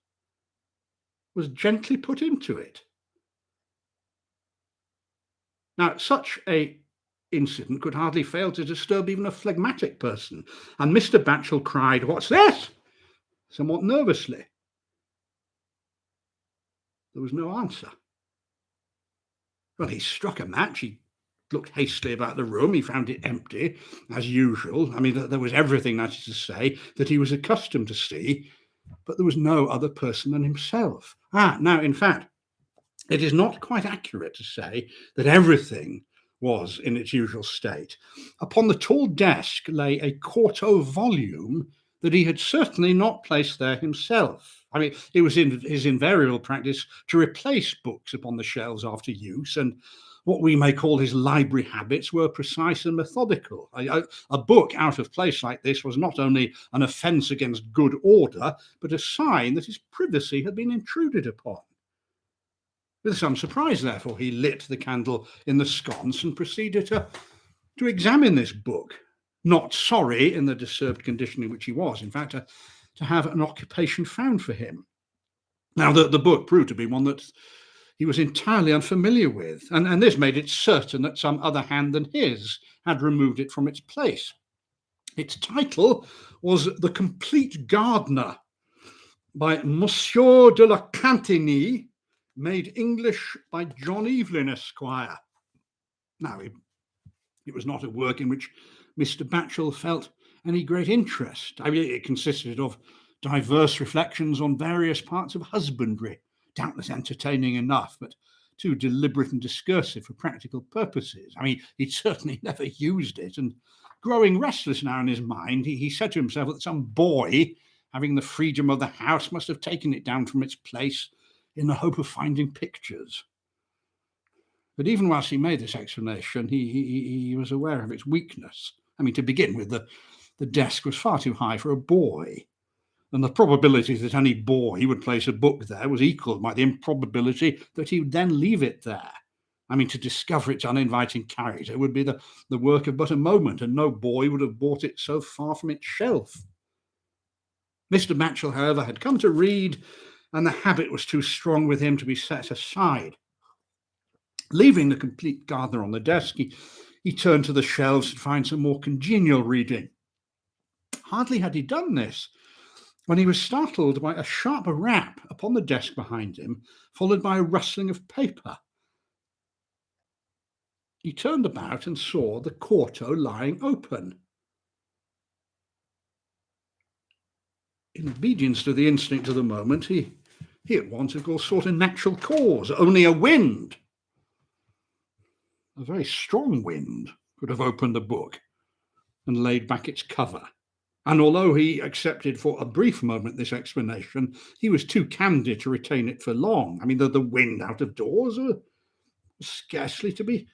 was gently put into it. Now, such a incident could hardly fail to disturb even a phlegmatic person, and Mr. Batchel cried, "What's this?" somewhat nervously. There was no answer. Well, he struck a match. He looked hastily about the room. He found it empty, as usual. I mean, there was everything, that is to say, that he was accustomed to see, but there was no other person than himself. Now, in fact, it is not quite accurate to say that everything was in its usual state. Upon the tall desk lay a quarto volume that he had certainly not placed there himself. I mean, it was in his invariable practice to replace books upon the shelves after use, and what we may call his library habits were precise and methodical. A book out of place like this was not only an offence against good order, but a sign that his privacy had been intruded upon. With some surprise, therefore, he lit the candle in the sconce and proceeded to examine this book, not sorry in the disturbed condition in which he was, in fact, to have an occupation found for him. Now, the book proved to be one that he was entirely unfamiliar with, and this made it certain that some other hand than his had removed it from its place. Its title was The Complete Gardener by Monsieur de la Cantigny, made English by John Evelyn, Esquire. Now, it was not a work in which Mr. Batchel felt any great interest. I mean, it consisted of diverse reflections on various parts of husbandry, doubtless entertaining enough, but too deliberate and discursive for practical purposes. I mean, he'd certainly never used it, and growing restless now in his mind, he said to himself that some boy, having the freedom of the house, must have taken it down from its place in the hope of finding pictures. But even whilst he made this explanation, he was aware of its weakness. I mean, to begin with, the desk was far too high for a boy, and the probability that any boy would place a book there was equalled by the improbability that he would then leave it there. I mean, to discover its uninviting character would be the work of but a moment, and no boy would have bought it so far from its shelf. Mr. Batchel, however, had come to read, and the habit was too strong with him to be set aside. Leaving The Complete Gardener on the desk, he turned to the shelves to find some more congenial reading. Hardly had he done this when he was startled by a sharp rap upon the desk behind him, followed by a rustling of paper. He turned about and saw the quarto lying open. In obedience to the instinct of the moment, he at once, of course, sought a natural cause. Only a wind, a very strong wind, could have opened the book and laid back its cover. And although he accepted for a brief moment this explanation, he was too candid to retain it for long. I mean, the wind out of doors was scarcely to be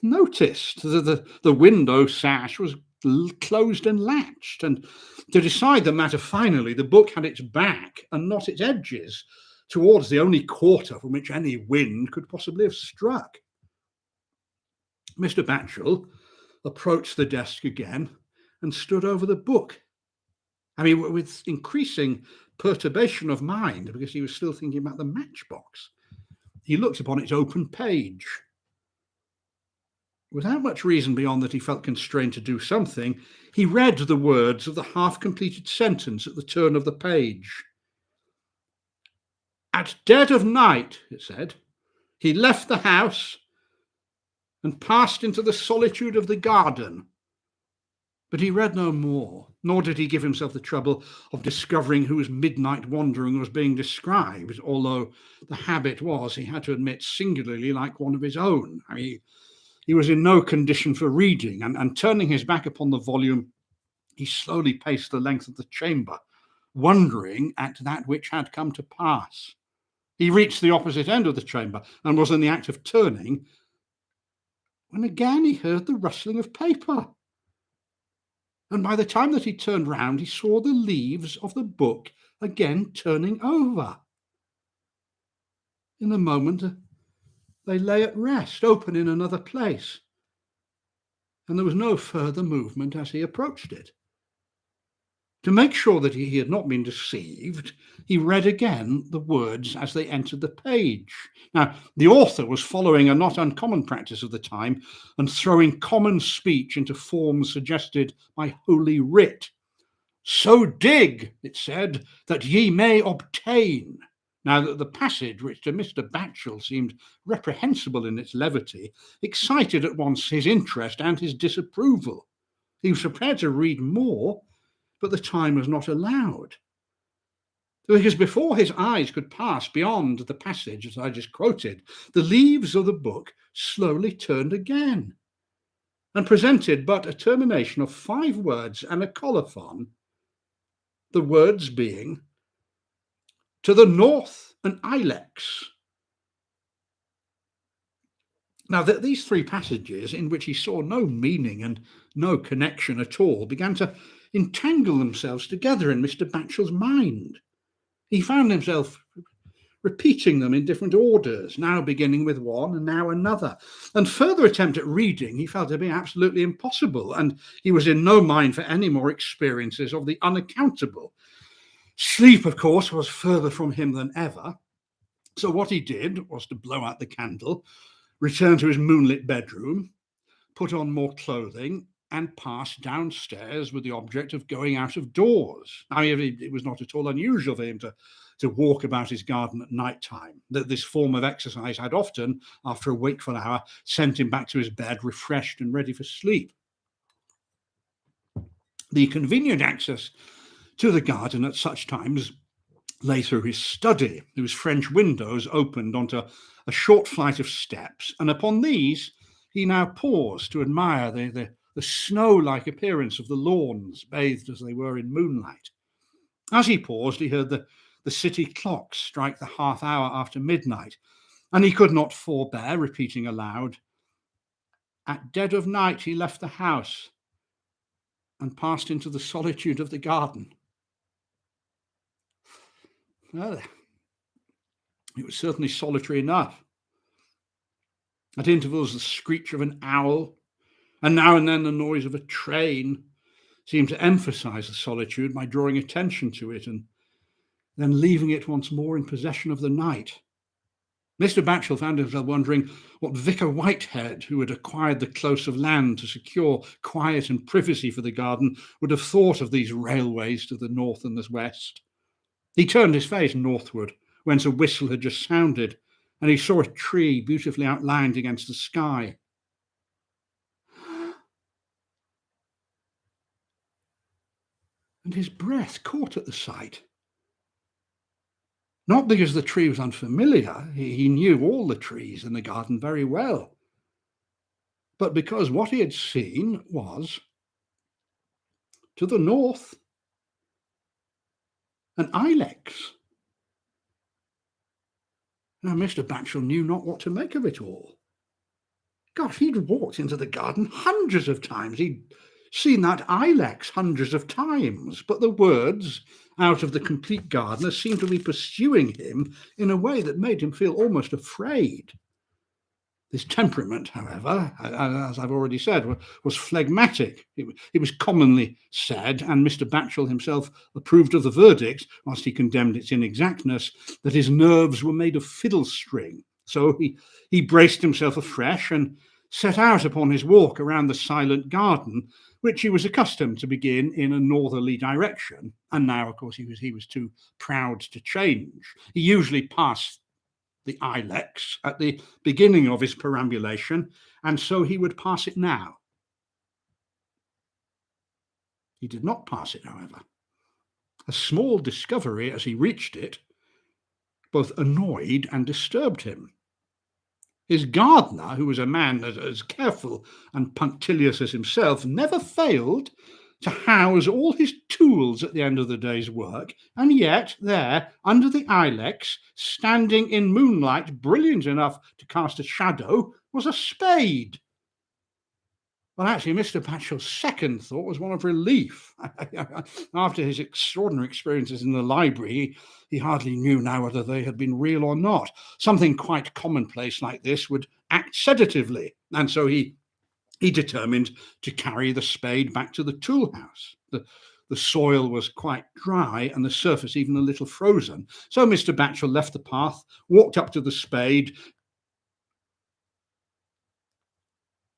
noticed. The window sash was closed and latched, and to decide the matter finally, the book had its back and not its edges towards the only quarter from which any wind could possibly have struck. Mr. Batchel approached the desk again and stood over the book. I mean, with increasing perturbation of mind, because he was still thinking about the matchbox. He looked upon its open page. Without much reason beyond that he felt constrained to do something, he read the words of the half-completed sentence at the turn of the page. At dead of night, it said, he left the house and passed into the solitude of the garden. But he read no more, nor did he give himself the trouble of discovering whose midnight wandering was being described, although the habit was, he had to admit, singularly like one of his own. I mean, he was in no condition for reading, and turning his back upon the volume, he slowly paced the length of the chamber, wondering at that which had come to pass. He reached the opposite end of the chamber and was in the act of turning, when again he heard the rustling of paper. And by the time that he turned round, he saw the leaves of the book again turning over. In a moment, they lay at rest, open in another place, and there was no further movement as he approached it. To make sure that he had not been deceived, he read again the words as they entered the page. Now, the author was following a not uncommon practice of the time and throwing common speech into forms suggested by Holy Writ. "So dig," it said, "that ye may obtain." Now, the passage, which to Mr. Batchel seemed reprehensible in its levity, excited at once his interest and his disapproval. He was prepared to read more, but the time was not allowed. Because before his eyes could pass beyond the passage that I just quoted, the leaves of the book slowly turned again and presented but a termination of 5 words and a colophon, the words being, "To the north an ilex." Now, these 3 passages, in which he saw no meaning and no connection at all, began to entangle themselves together in Mr. Batchel's mind. He found himself repeating them in different orders, now beginning with one and now another. And further attempt at reading he felt to be absolutely impossible, and he was in no mind for any more experiences of the unaccountable. Sleep, of course, was further from him than ever. So what he did was to blow out the candle, return to his moonlit bedroom, put on more clothing, and pass downstairs with the object of going out of doors. I mean, it was not at all unusual for him to walk about his garden at night time. That this form of exercise had often, after a wakeful hour, sent him back to his bed refreshed and ready for sleep. The convenient access to the garden at such times lay through his study, whose French windows opened onto a short flight of steps, and upon these he now paused to admire the snow-like appearance of the lawns, bathed as they were in moonlight. As he paused, he heard the city clocks strike the half hour after midnight, and he could not forbear repeating aloud, "At dead of night he left the house and passed into the solitude of the garden." Well, it was certainly solitary enough. At intervals, the screech of an owl, and now and then the noise of a train, seemed to emphasize the solitude by drawing attention to it and then leaving it once more in possession of the night. Mr. Batchel found himself wondering what Vicar Whitehead, who had acquired the close of land to secure quiet and privacy for the garden, would have thought of these railways to the north and the west. He turned his face northward, whence a whistle had just sounded, and he saw a tree beautifully outlined against the sky. And his breath caught at the sight. Not because the tree was unfamiliar, he knew all the trees in the garden very well, but because what he had seen was, to the north, an ilex. Now, Mr. Batchel knew not what to make of it all. Gosh, he'd walked into the garden hundreds of times. He'd seen that ilex hundreds of times, but the words out of the Complete Gardener seemed to be pursuing him in a way that made him feel almost afraid. His temperament, however, as I've already said, was phlegmatic. It was commonly said, and Mr. Batchel himself approved of the verdict, whilst he condemned its inexactness, that his nerves were made of fiddle string. So he braced himself afresh and set out upon his walk around the silent garden, which he was accustomed to begin in a northerly direction. And now, of course, he was too proud to change. He usually passed the ilex at the beginning of his perambulation, and so he would pass it now. He did not pass it, however. A small discovery as he reached it both annoyed and disturbed him. His gardener, who was a man as careful and punctilious as himself, never failed to house all his tools at the end of the day's work, and yet there, under the ilex, standing in moonlight brilliant enough to cast a shadow, was a spade. Well, actually, Mr. Batchel's second thought was one of relief. After his extraordinary experiences in the library, he hardly knew now whether they had been real or not. Something quite commonplace like this would act sedatively, and so he determined to carry the spade back to the tool house. The soil was quite dry and the surface even a little frozen. So Mr. Batchel left the path, walked up to the spade,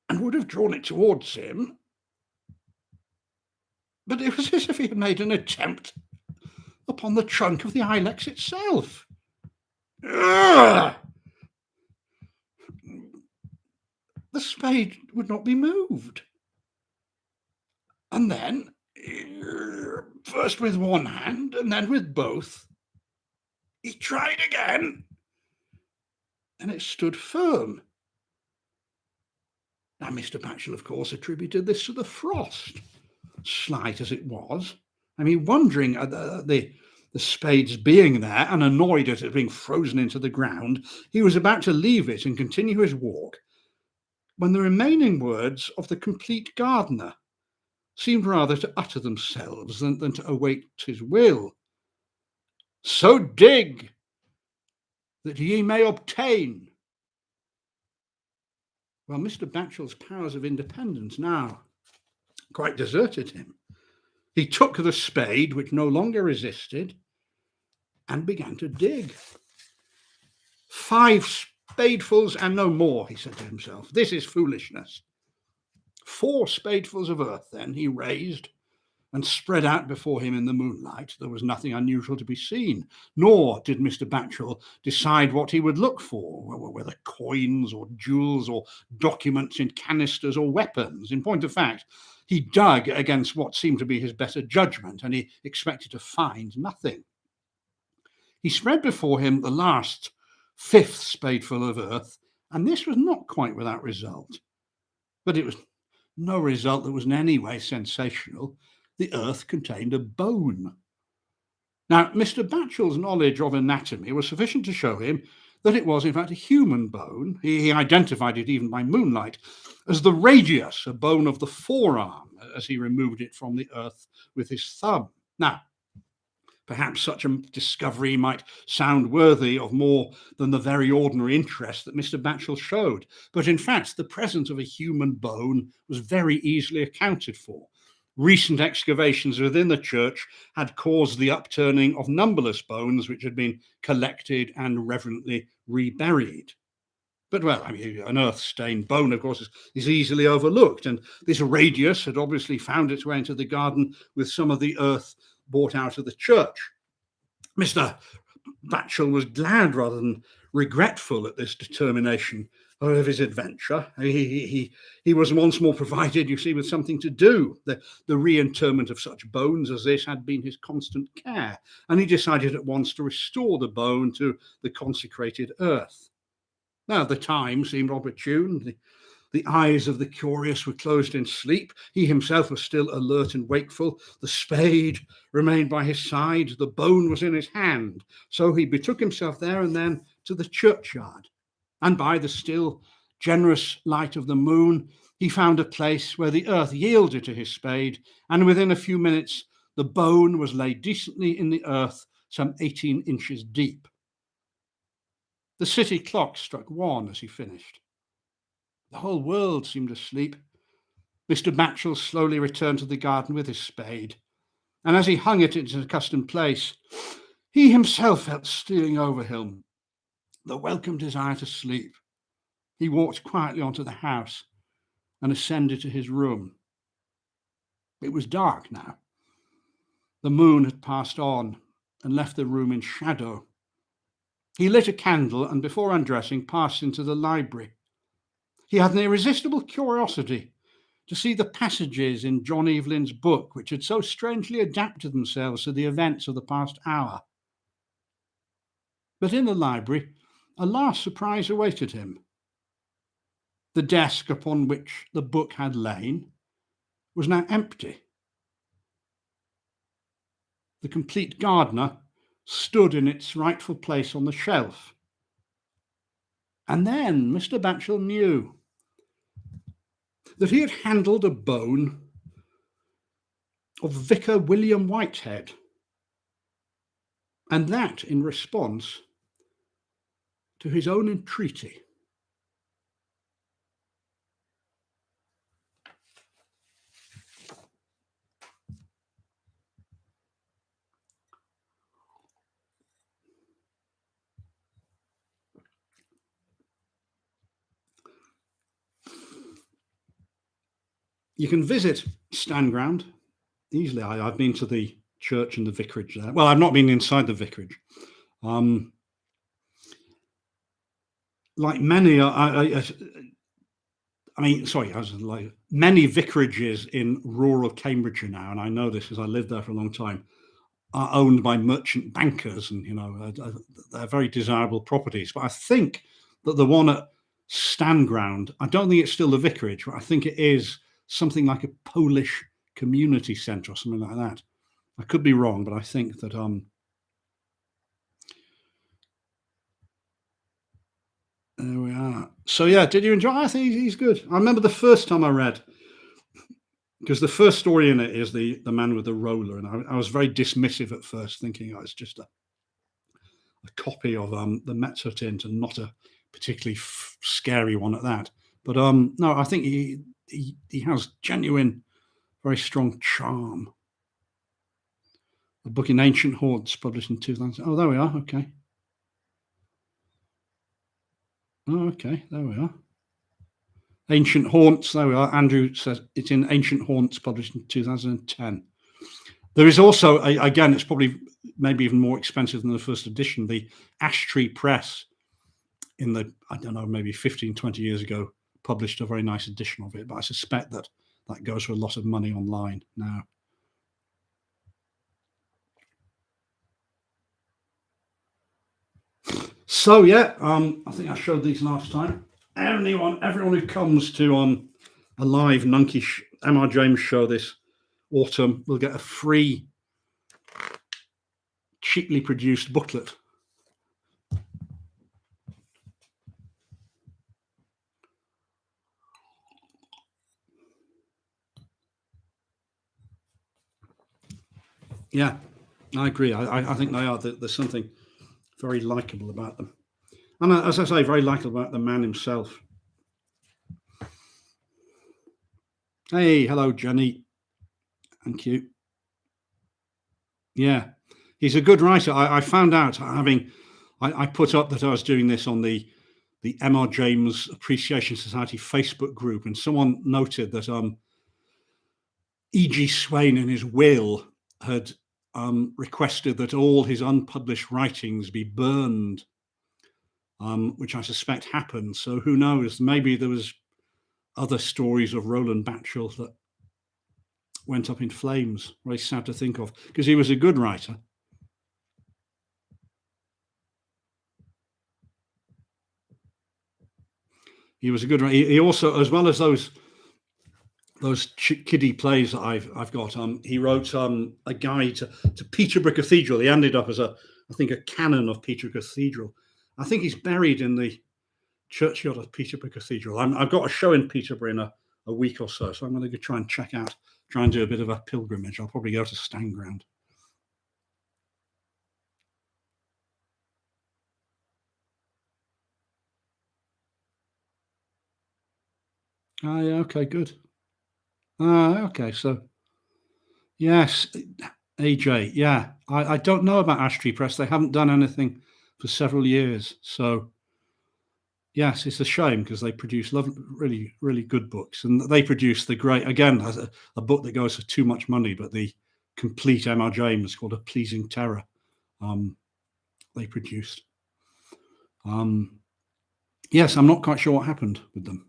and would have drawn it towards him, but it was as if he had made an attempt upon the trunk of the ilex itself. Ugh! The spade would not be moved. And then, first with one hand and then with both, he tried again, and it stood firm. Now, Mr. Batchel, of course, attributed this to the frost, slight as it was. I mean, wondering at the spade's being there and annoyed at it being frozen into the ground, he was about to leave it and continue his walk when the remaining words of the complete gardener seemed rather to utter themselves than to await his will. So dig that ye may obtain. Well, Mr. Batchel's powers of independence now quite deserted him. He took the spade, which no longer resisted, and began to dig. 5 spadefuls and no more, he said to himself. This is foolishness. 4 spadefuls of earth, then, he raised and spread out before him in the moonlight. There was nothing unusual to be seen, nor did Mr. Batchel decide what he would look for, whether coins or jewels or documents in canisters or weapons. In point of fact, he dug against what seemed to be his better judgment, and he expected to find nothing. He spread before him the last 5th spadeful of earth, and this was not quite without result. But it was no result that was in any way sensational. The earth contained a bone. Now, Mr. Batchel's knowledge of anatomy was sufficient to show him that it was, in fact, a human bone. He identified it even by moonlight as the radius, a bone of the forearm, as he removed it from the earth with his thumb. Now, perhaps such a discovery might sound worthy of more than the very ordinary interest that Mr. Batchel showed, but in fact, the presence of a human bone was very easily accounted for. Recent excavations within the church had caused the upturning of numberless bones which had been collected and reverently reburied. But, well, I mean, an earth-stained bone, of course, is easily overlooked, and this radius had obviously found its way into the garden with some of the earth brought out of the church. Mr. Batchel was glad rather than regretful at this determination of his adventure. He was once more provided, you see, with something to do. The reinterment of such bones as this had been his constant care, and he decided at once to restore the bone to the consecrated earth. Now, the time seemed opportune. The eyes of the curious were closed in sleep. He himself was still alert and wakeful. The spade remained by his side. The bone was in his hand. So he betook himself there and then to the churchyard. And by the still, generous light of the moon, he found a place where the earth yielded to his spade, and within a few minutes, the bone was laid decently in the earth, some 18 inches deep. The city clock struck 1 as he finished. The whole world seemed asleep. Mr. Batchel slowly returned to the garden with his spade, and as he hung it in its accustomed place, he himself felt stealing over him the welcome desire to sleep. He walked quietly onto the house and ascended to his room. It was dark now. The moon had passed on and left the room in shadow. He lit a candle and, before undressing, passed into the library. He had an irresistible curiosity to see the passages in John Evelyn's book which had so strangely adapted themselves to the events of the past hour. But in the library, a last surprise awaited him. The desk upon which the book had lain was now empty. The complete gardener stood in its rightful place on the shelf. And then Mr. Batchel knew. that he had handled a bone of Vicar William Whitehead, and that in response to his own entreaty. You can visit Stoneground easily. I've been to the church and the vicarage there. Well, I've not been inside the vicarage. Like many, many vicarages in rural Cambridgeshire now, and I know this because I lived there for a long time, are owned by merchant bankers, and they're very desirable properties. But I think that the one at Stoneground, I don't think it's still the vicarage, but I think it is something like a Polish community centre or something like that. I could be wrong, but I think that there we are. So yeah, did you enjoy? I think he's good. I remember the first time I read, because the first story in it is the man with the roller, and I was very dismissive at first, thinking, oh, it's just a copy of the Mezzotint and not a particularly scary one at that. But no, I think he has genuine, very strong charm. A book in Ancient Haunts, published in 2000. Oh, there we are. Okay. Oh, okay. There we are. Ancient Haunts. There we are. Andrew says it's in Ancient Haunts, published in 2010. There is also, again, it's probably maybe even more expensive than the first edition, the Ash Tree Press in the, I don't know, maybe 15, 20 years ago, published a very nice edition of it. But I suspect that goes for a lot of money online now. So yeah, I think I showed these last time. Everyone who comes to a live Nunkie M.R. James show this autumn will get a free, cheaply produced booklet. Yeah, I agree. I think they are. There's something very likable about them. And as I say, very likable about the man himself. Hey, hello, Jenny. Thank you. Yeah, he's a good writer. I found out I put up that I was doing this on the M.R. James Appreciation Society Facebook group, and someone noted that E.G. Swain in his will had requested that all his unpublished writings be burned, which I suspect happened. So who knows? Maybe there was other stories of Roland Batchel that went up in flames. Very sad to think of, because he was a good writer. He was a good writer. He also, as well as those kiddie plays that I've got, he wrote a guide to Peterborough Cathedral. He ended up as I think a canon of Peterborough Cathedral. I think he's buried in the churchyard of Peterborough Cathedral. I've got a show in Peterborough in a week or so, so I'm going to go try and do a bit of a pilgrimage. I'll probably go to Stoneground. Oh, yeah, okay, good. Okay, so yes, AJ, yeah, I don't know about Ash Tree Press. They haven't done anything for several years, so yes, it's a shame because they produce really, really good books, and they produce the great, again, a book that goes for too much money, but the complete M.R. James called A Pleasing Terror. They produced. Yes, I'm not quite sure what happened with them.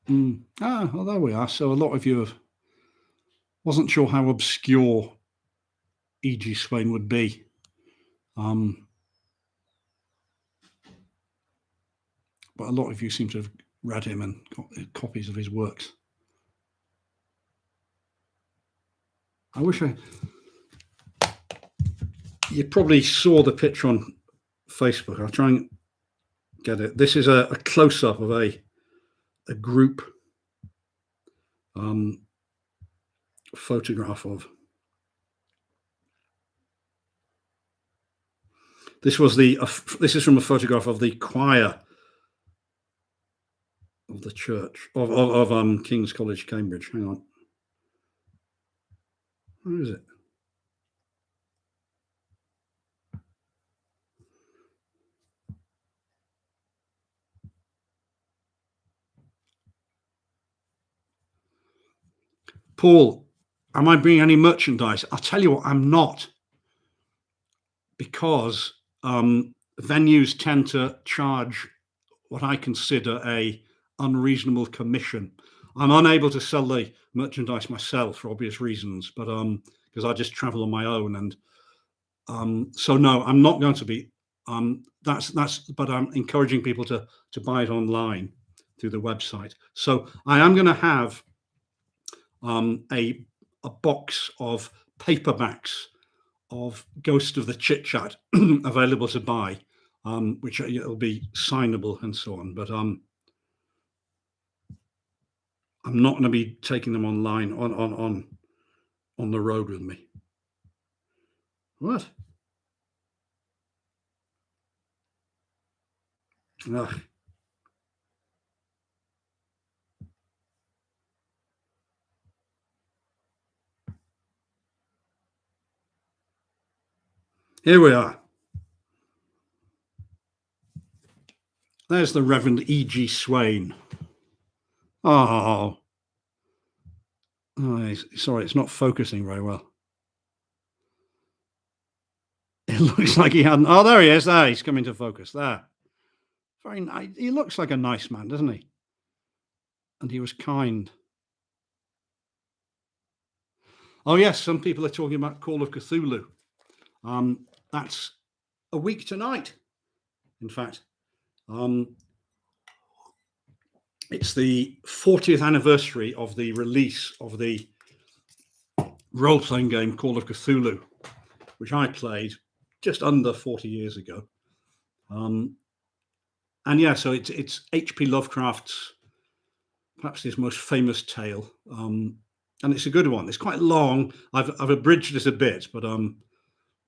Well, there we are. So a lot of you wasn't sure how obscure E.G. Swain would be. But a lot of you seem to have read him and got copies of his works. I wish you probably saw the picture on Facebook. I'll try and get it. This is a close-up of a group photograph of. This was this is from a photograph of the choir of the church of King's College, Cambridge. Hang on. Where is it? Paul, am I bringing any merchandise? I'll tell you what, I'm not, because venues tend to charge what I consider a unreasonable commission. I'm unable to sell the merchandise myself for obvious reasons, but because I just travel on my own, and so no, I'm not going to be. But I'm encouraging people to buy it online through the website. So I am going to have a box of paperbacks of Ghost of the Chit Chat available to buy, which it'll be signable and so on. But I'm not going to be taking them online on the road with me. What? Ugh. Here we are. There's the Reverend E.G. Swain. Oh, sorry, it's not focusing very well. It looks like he hadn't. Oh, there he is. There, he's coming to focus. There. Very nice. He looks like a nice man, doesn't he? And he was kind. Oh, yes, some people are talking about Call of Cthulhu. That's a week tonight, in fact. It's the 40th anniversary of the release of the role-playing game Call of Cthulhu, which I played just under 40 years ago. And yeah, so it's H.P. Lovecraft's perhaps his most famous tale, and it's a good one. It's quite long. I've abridged it a bit, but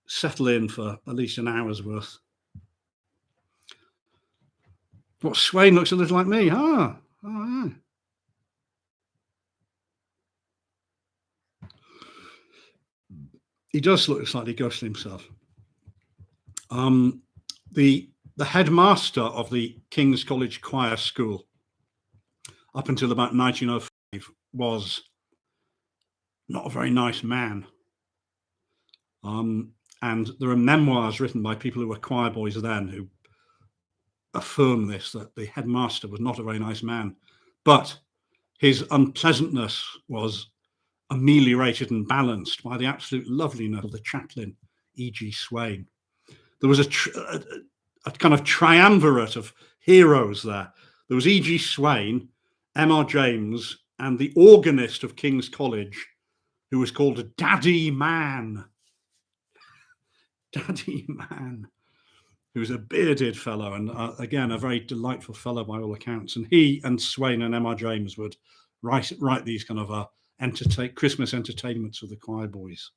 settle in for at least an hour's worth. What, Swain looks a little like me, huh? Oh, yeah. He does look slightly ghostly himself. The headmaster of the King's College Choir School up until about 1905 was not a very nice man. And there are memoirs written by people who were choir boys then who affirm this, that the headmaster was not a very nice man, but his unpleasantness was ameliorated and balanced by the absolute loveliness of the chaplain, E.G. Swain. There was a kind of triumvirate of heroes there. There was E.G. Swain, M.R. James, and the organist of King's College, who was called a Daddy Man. Daddy Man, who was a bearded fellow, and again, a very delightful fellow by all accounts. And he and Swain and M.R. James would write these kind of Christmas entertainments for the choir boys.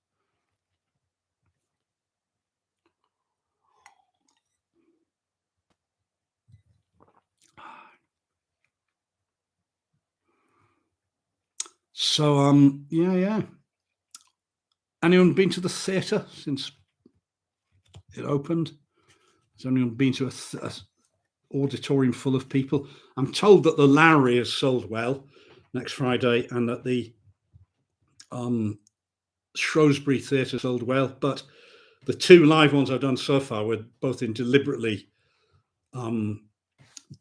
So, yeah. Anyone been to the theatre since it opened? Has anyone been to a auditorium full of people? I'm told that the Lowry has sold well next Friday, and that the Shrewsbury Theatre sold well, but the two live ones I've done so far were both in deliberately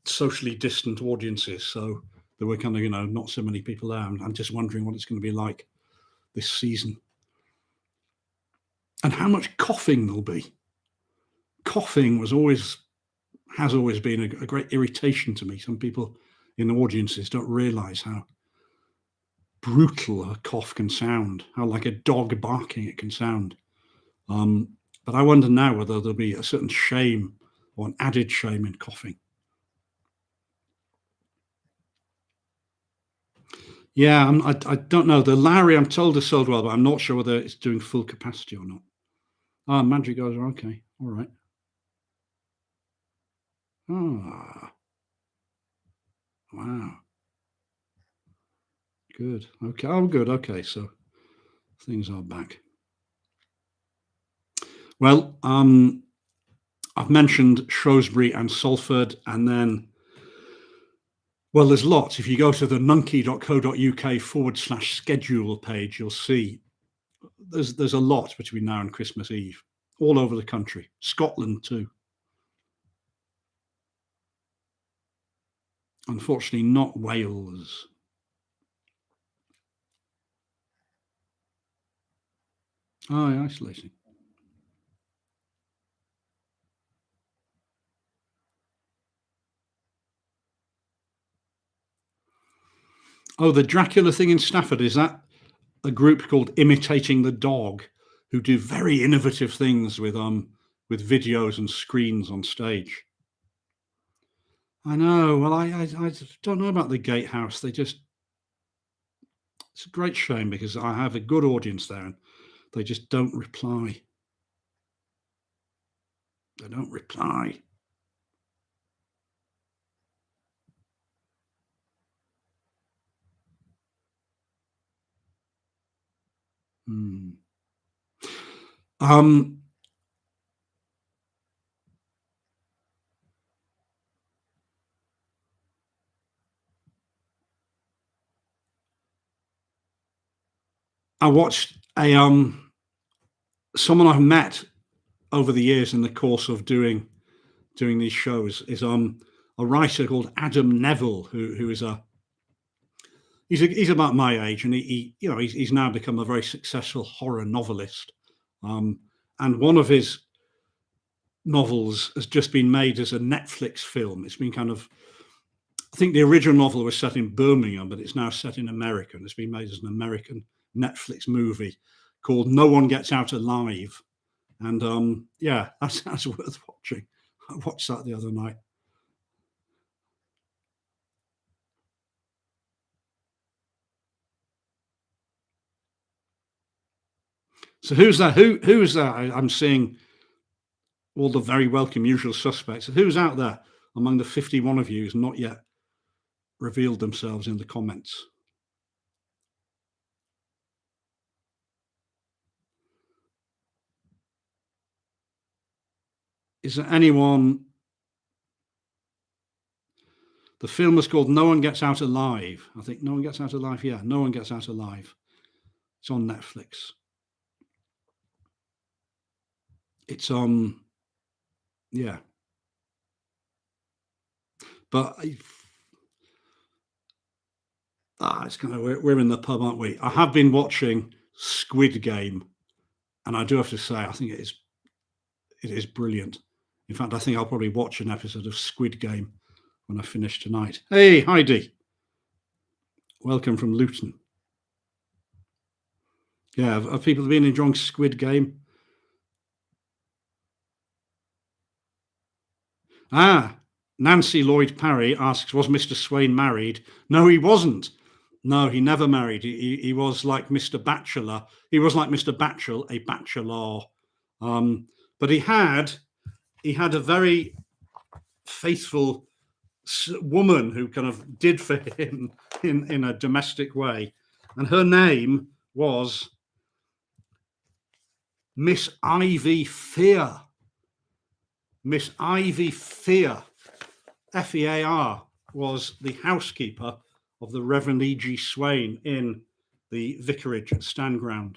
socially distant audiences, so there were kind of not so many people there. I'm just wondering what it's going to be like this season, and how much coughing there'll be. Coughing has always been a great irritation to me. Some people in audiences don't realize how brutal a cough can sound, how like a dog barking it can sound. But I wonder now whether there'll be a certain shame or an added shame in coughing. Yeah, I don't know. The Larry, I'm told, has sold well, but I'm not sure whether it's doing full capacity or not. Ah, Magic goes, okay. All right. Ah, wow. Good. Okay. Oh, good. Okay. So things are back. Well, I've mentioned Shrewsbury and Salford, and then, well, there's lots. If you go to the nunkie.co.uk/schedule page, you'll see there's a lot between now and Christmas Eve, all over the country. Scotland too. Unfortunately, not Wales. Oh, isolating. Oh, the Dracula thing in Stafford, is that a group called Imitating the Dog, who do very innovative things with videos and screens on stage? I know. Well, I don't know about the Gatehouse. It's a great shame because I have a good audience there and they just don't reply. They don't reply. Hmm. Um, I watched someone I've met over the years in the course of doing these shows is a writer called Adam Neville, who is he's about my age, and he's now become a very successful horror novelist. And one of his novels has just been made as a Netflix film. It's been kind of, I think the original novel was set in Birmingham, but it's now set in America. And it's been made as an American Netflix movie called No One Gets Out Alive. And yeah, that's worth watching. I watched that the other night. So who's that? Who is that? I'm seeing all the very welcome usual suspects. Who's out there among the 51 of you who's not yet revealed themselves in the comments? Is there anyone? The film was called No One Gets Out Alive. I think No One Gets Out Alive. Yeah, No One Gets Out Alive. It's on Netflix. It's on, yeah. But it's kind of, we're in the pub, aren't we? I have been watching Squid Game, and I do have to say, I think it is brilliant. In fact, I think I'll probably watch an episode of Squid Game when I finish tonight. Hey, Heidi. Welcome from Luton. Yeah, have people been enjoying Squid Game? Nancy Lloyd Parry asks, was Mr. Swain married? No, he wasn't. No, he never married. He was like Mr. Bachelor. He was like Mr. Batchel, a bachelor. But he had a very faithful woman who kind of did for him in a domestic way. And her name was Miss Ivy Fear. Miss Ivy Fear, Fear, was the housekeeper of the Reverend E.G. Swain in the vicarage at Stoneground.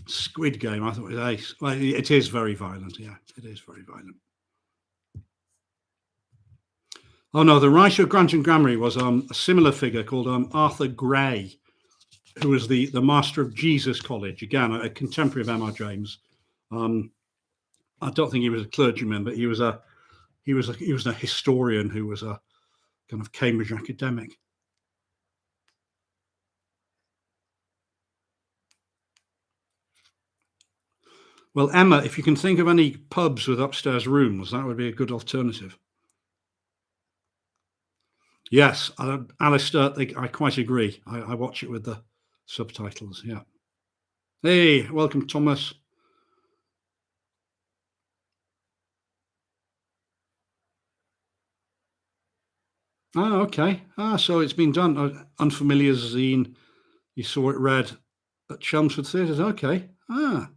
Squid Game, I thought it was ace. Well, it is very violent. Yeah, it is very violent. Oh no, the writer of Grant and Grammary was a similar figure called Arthur Gray, who was the master of Jesus College, again a contemporary of M.R. James. I don't think he was a clergyman, but he was a historian who was a kind of Cambridge academic. Well, Emma, if you can think of any pubs with upstairs rooms, that would be a good alternative. Yes, Alistair, I quite agree. I watch it with the subtitles. Yeah. Hey, welcome, Thomas. Ah, okay. Ah, so it's been done. Unfamiliar zine. You saw it read at Chelmsford Theatres. Okay. Ah,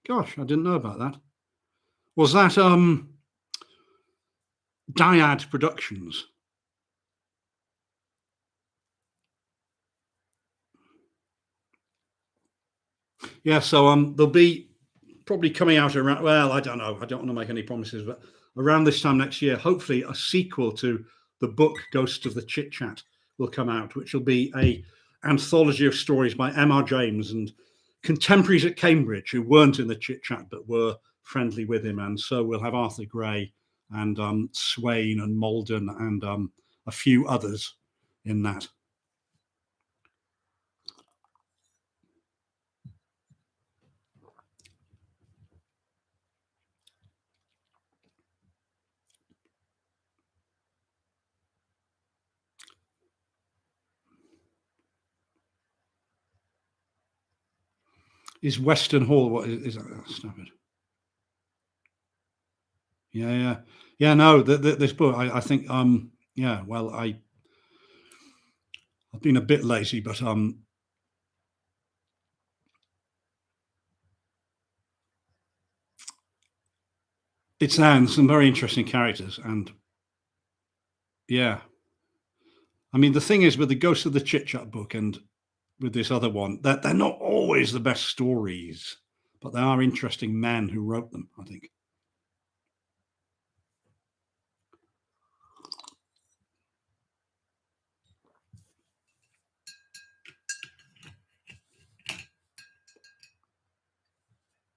gosh, I didn't know about that. Was that Dyad Productions? Yeah. So there'll be probably coming out around. Well, I don't know. I don't want to make any promises, but around this time next year, hopefully, a sequel to the book Ghosts of the Chit Chat will come out, which will be a anthology of stories by M.R. James and contemporaries at Cambridge who weren't in the Chit Chat but were friendly with him. And so we'll have Arthur Gray and Swain and Malden and a few others in that. Is Western Hall, what is that? Stafford? Yeah, yeah, yeah. No, this book, I think, yeah. Well, I've been a bit lazy, but it sounds some very interesting characters, and yeah. I mean, the thing is with the Ghost of the Chit Chat book and with this other one, that they're not always the best stories, but they are interesting men who wrote them. I think.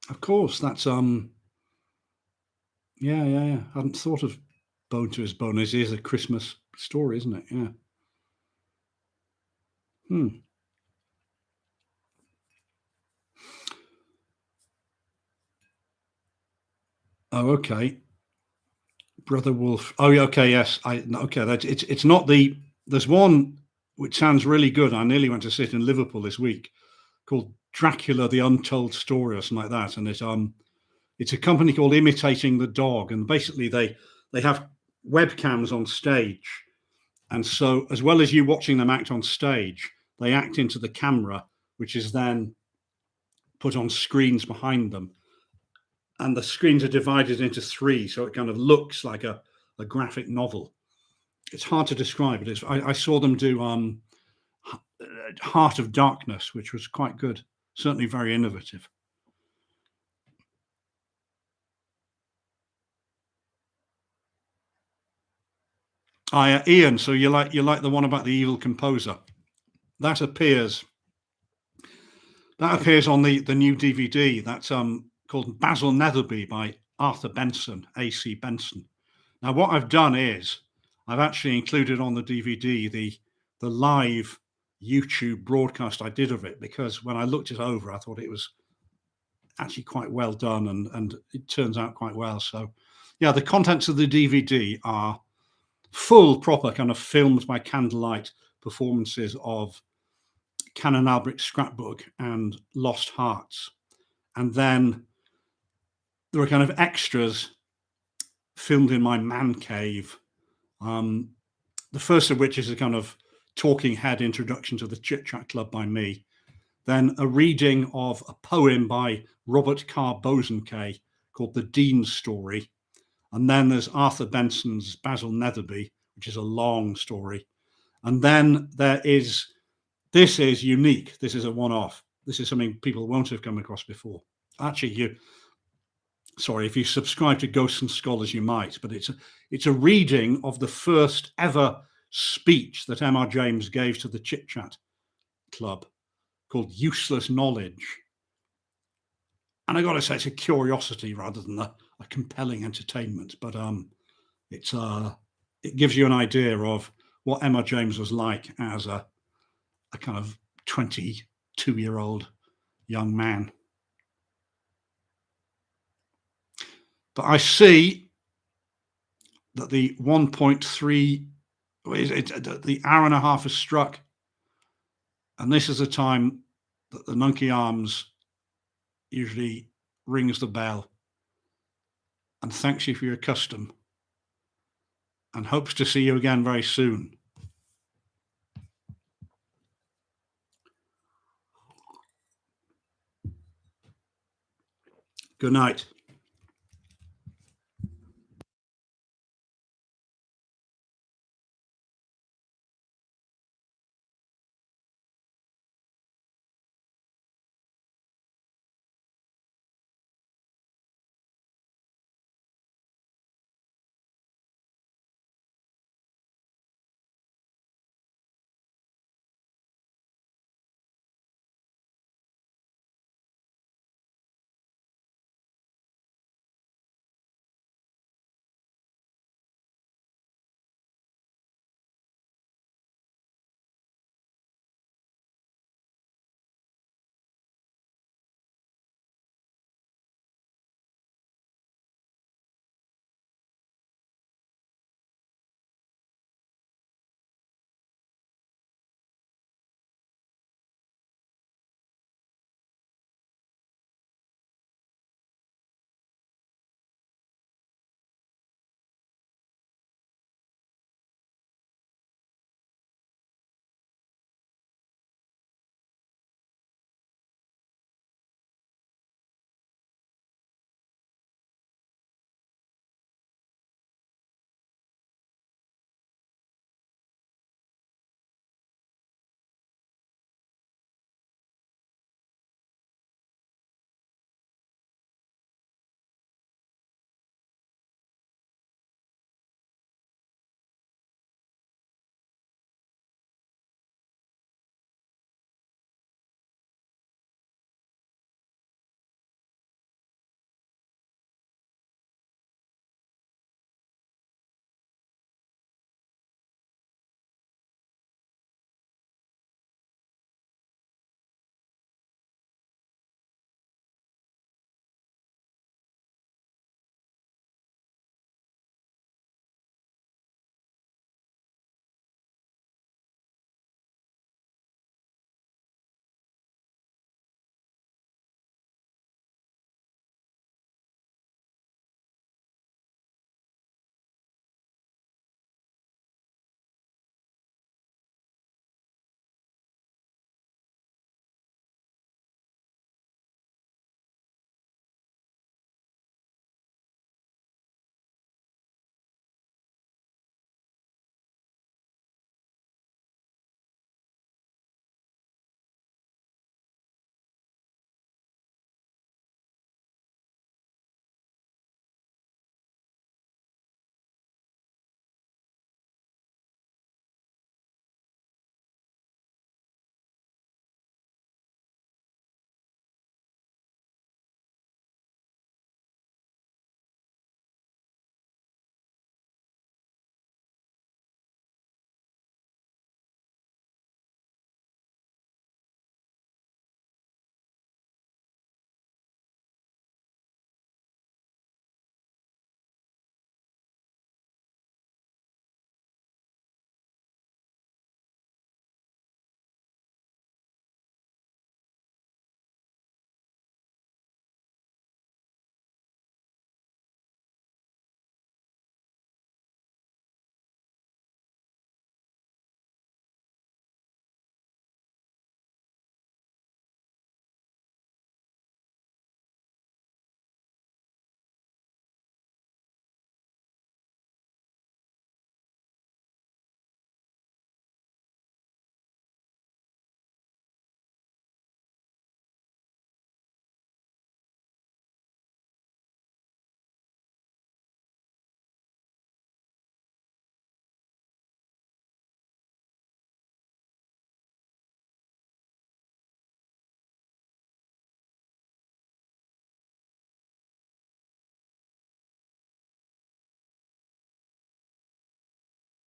Of course, that's yeah, yeah, yeah. I hadn't thought of Bone to His Bone. It is a Christmas story, isn't it? Yeah. Hmm. Oh, okay. Brother Wolf. Oh, yeah. Okay. Yes. Okay. That's it's not the. There's one which sounds really good. I nearly went to sit in Liverpool this week called Dracula: The Untold Story or something like that, and it's a company called Imitating the Dog, and basically they have webcams on stage, and so as well as you watching them act on stage, they act into the camera, which is then put on screens behind them, and the screens are divided into three, so it kind of looks like a graphic novel. It's hard to describe. I saw them do Heart of Darkness, which was quite good. Certainly very innovative. Ian. So you like the one about the evil composer? That appears on the new DVD. That's called Basil Netherby by Arthur Benson, A.C. Benson. Now, what I've done is I've actually included on the DVD the live YouTube broadcast I did of it, because when I looked it over, I thought it was actually quite well done, and it turns out quite well. So, yeah, the contents of the DVD are full, proper kind of filmed by candlelight performances of Canon Albrecht's Scrapbook and Lost Hearts, and then there are kind of extras filmed in my man cave. The first of which is a kind of talking head introduction to the Chit Chat Club by me, then a reading of a poem by Robert Carr Bosanquet called The Dean's Story, and then there's Arthur Benson's Basil Netherby, which is a long story, and then this is unique. This is a one-off. This is something people won't have come across before. Actually, if you subscribe to Ghosts and Scholars, you might, but it's a reading of the first ever speech that M.R. James gave to the Chit Chat Club called Useless Knowledge. And I got to say, it's a curiosity rather than a compelling entertainment, but it gives you an idea of what M.R. James was like as a kind of 22-year-old young man. But I see that the 1.3, the hour and a half has struck. And this is a time that the Nunkie Arms usually rings the bell and thanks you for your custom and hopes to see you again very soon. Good night.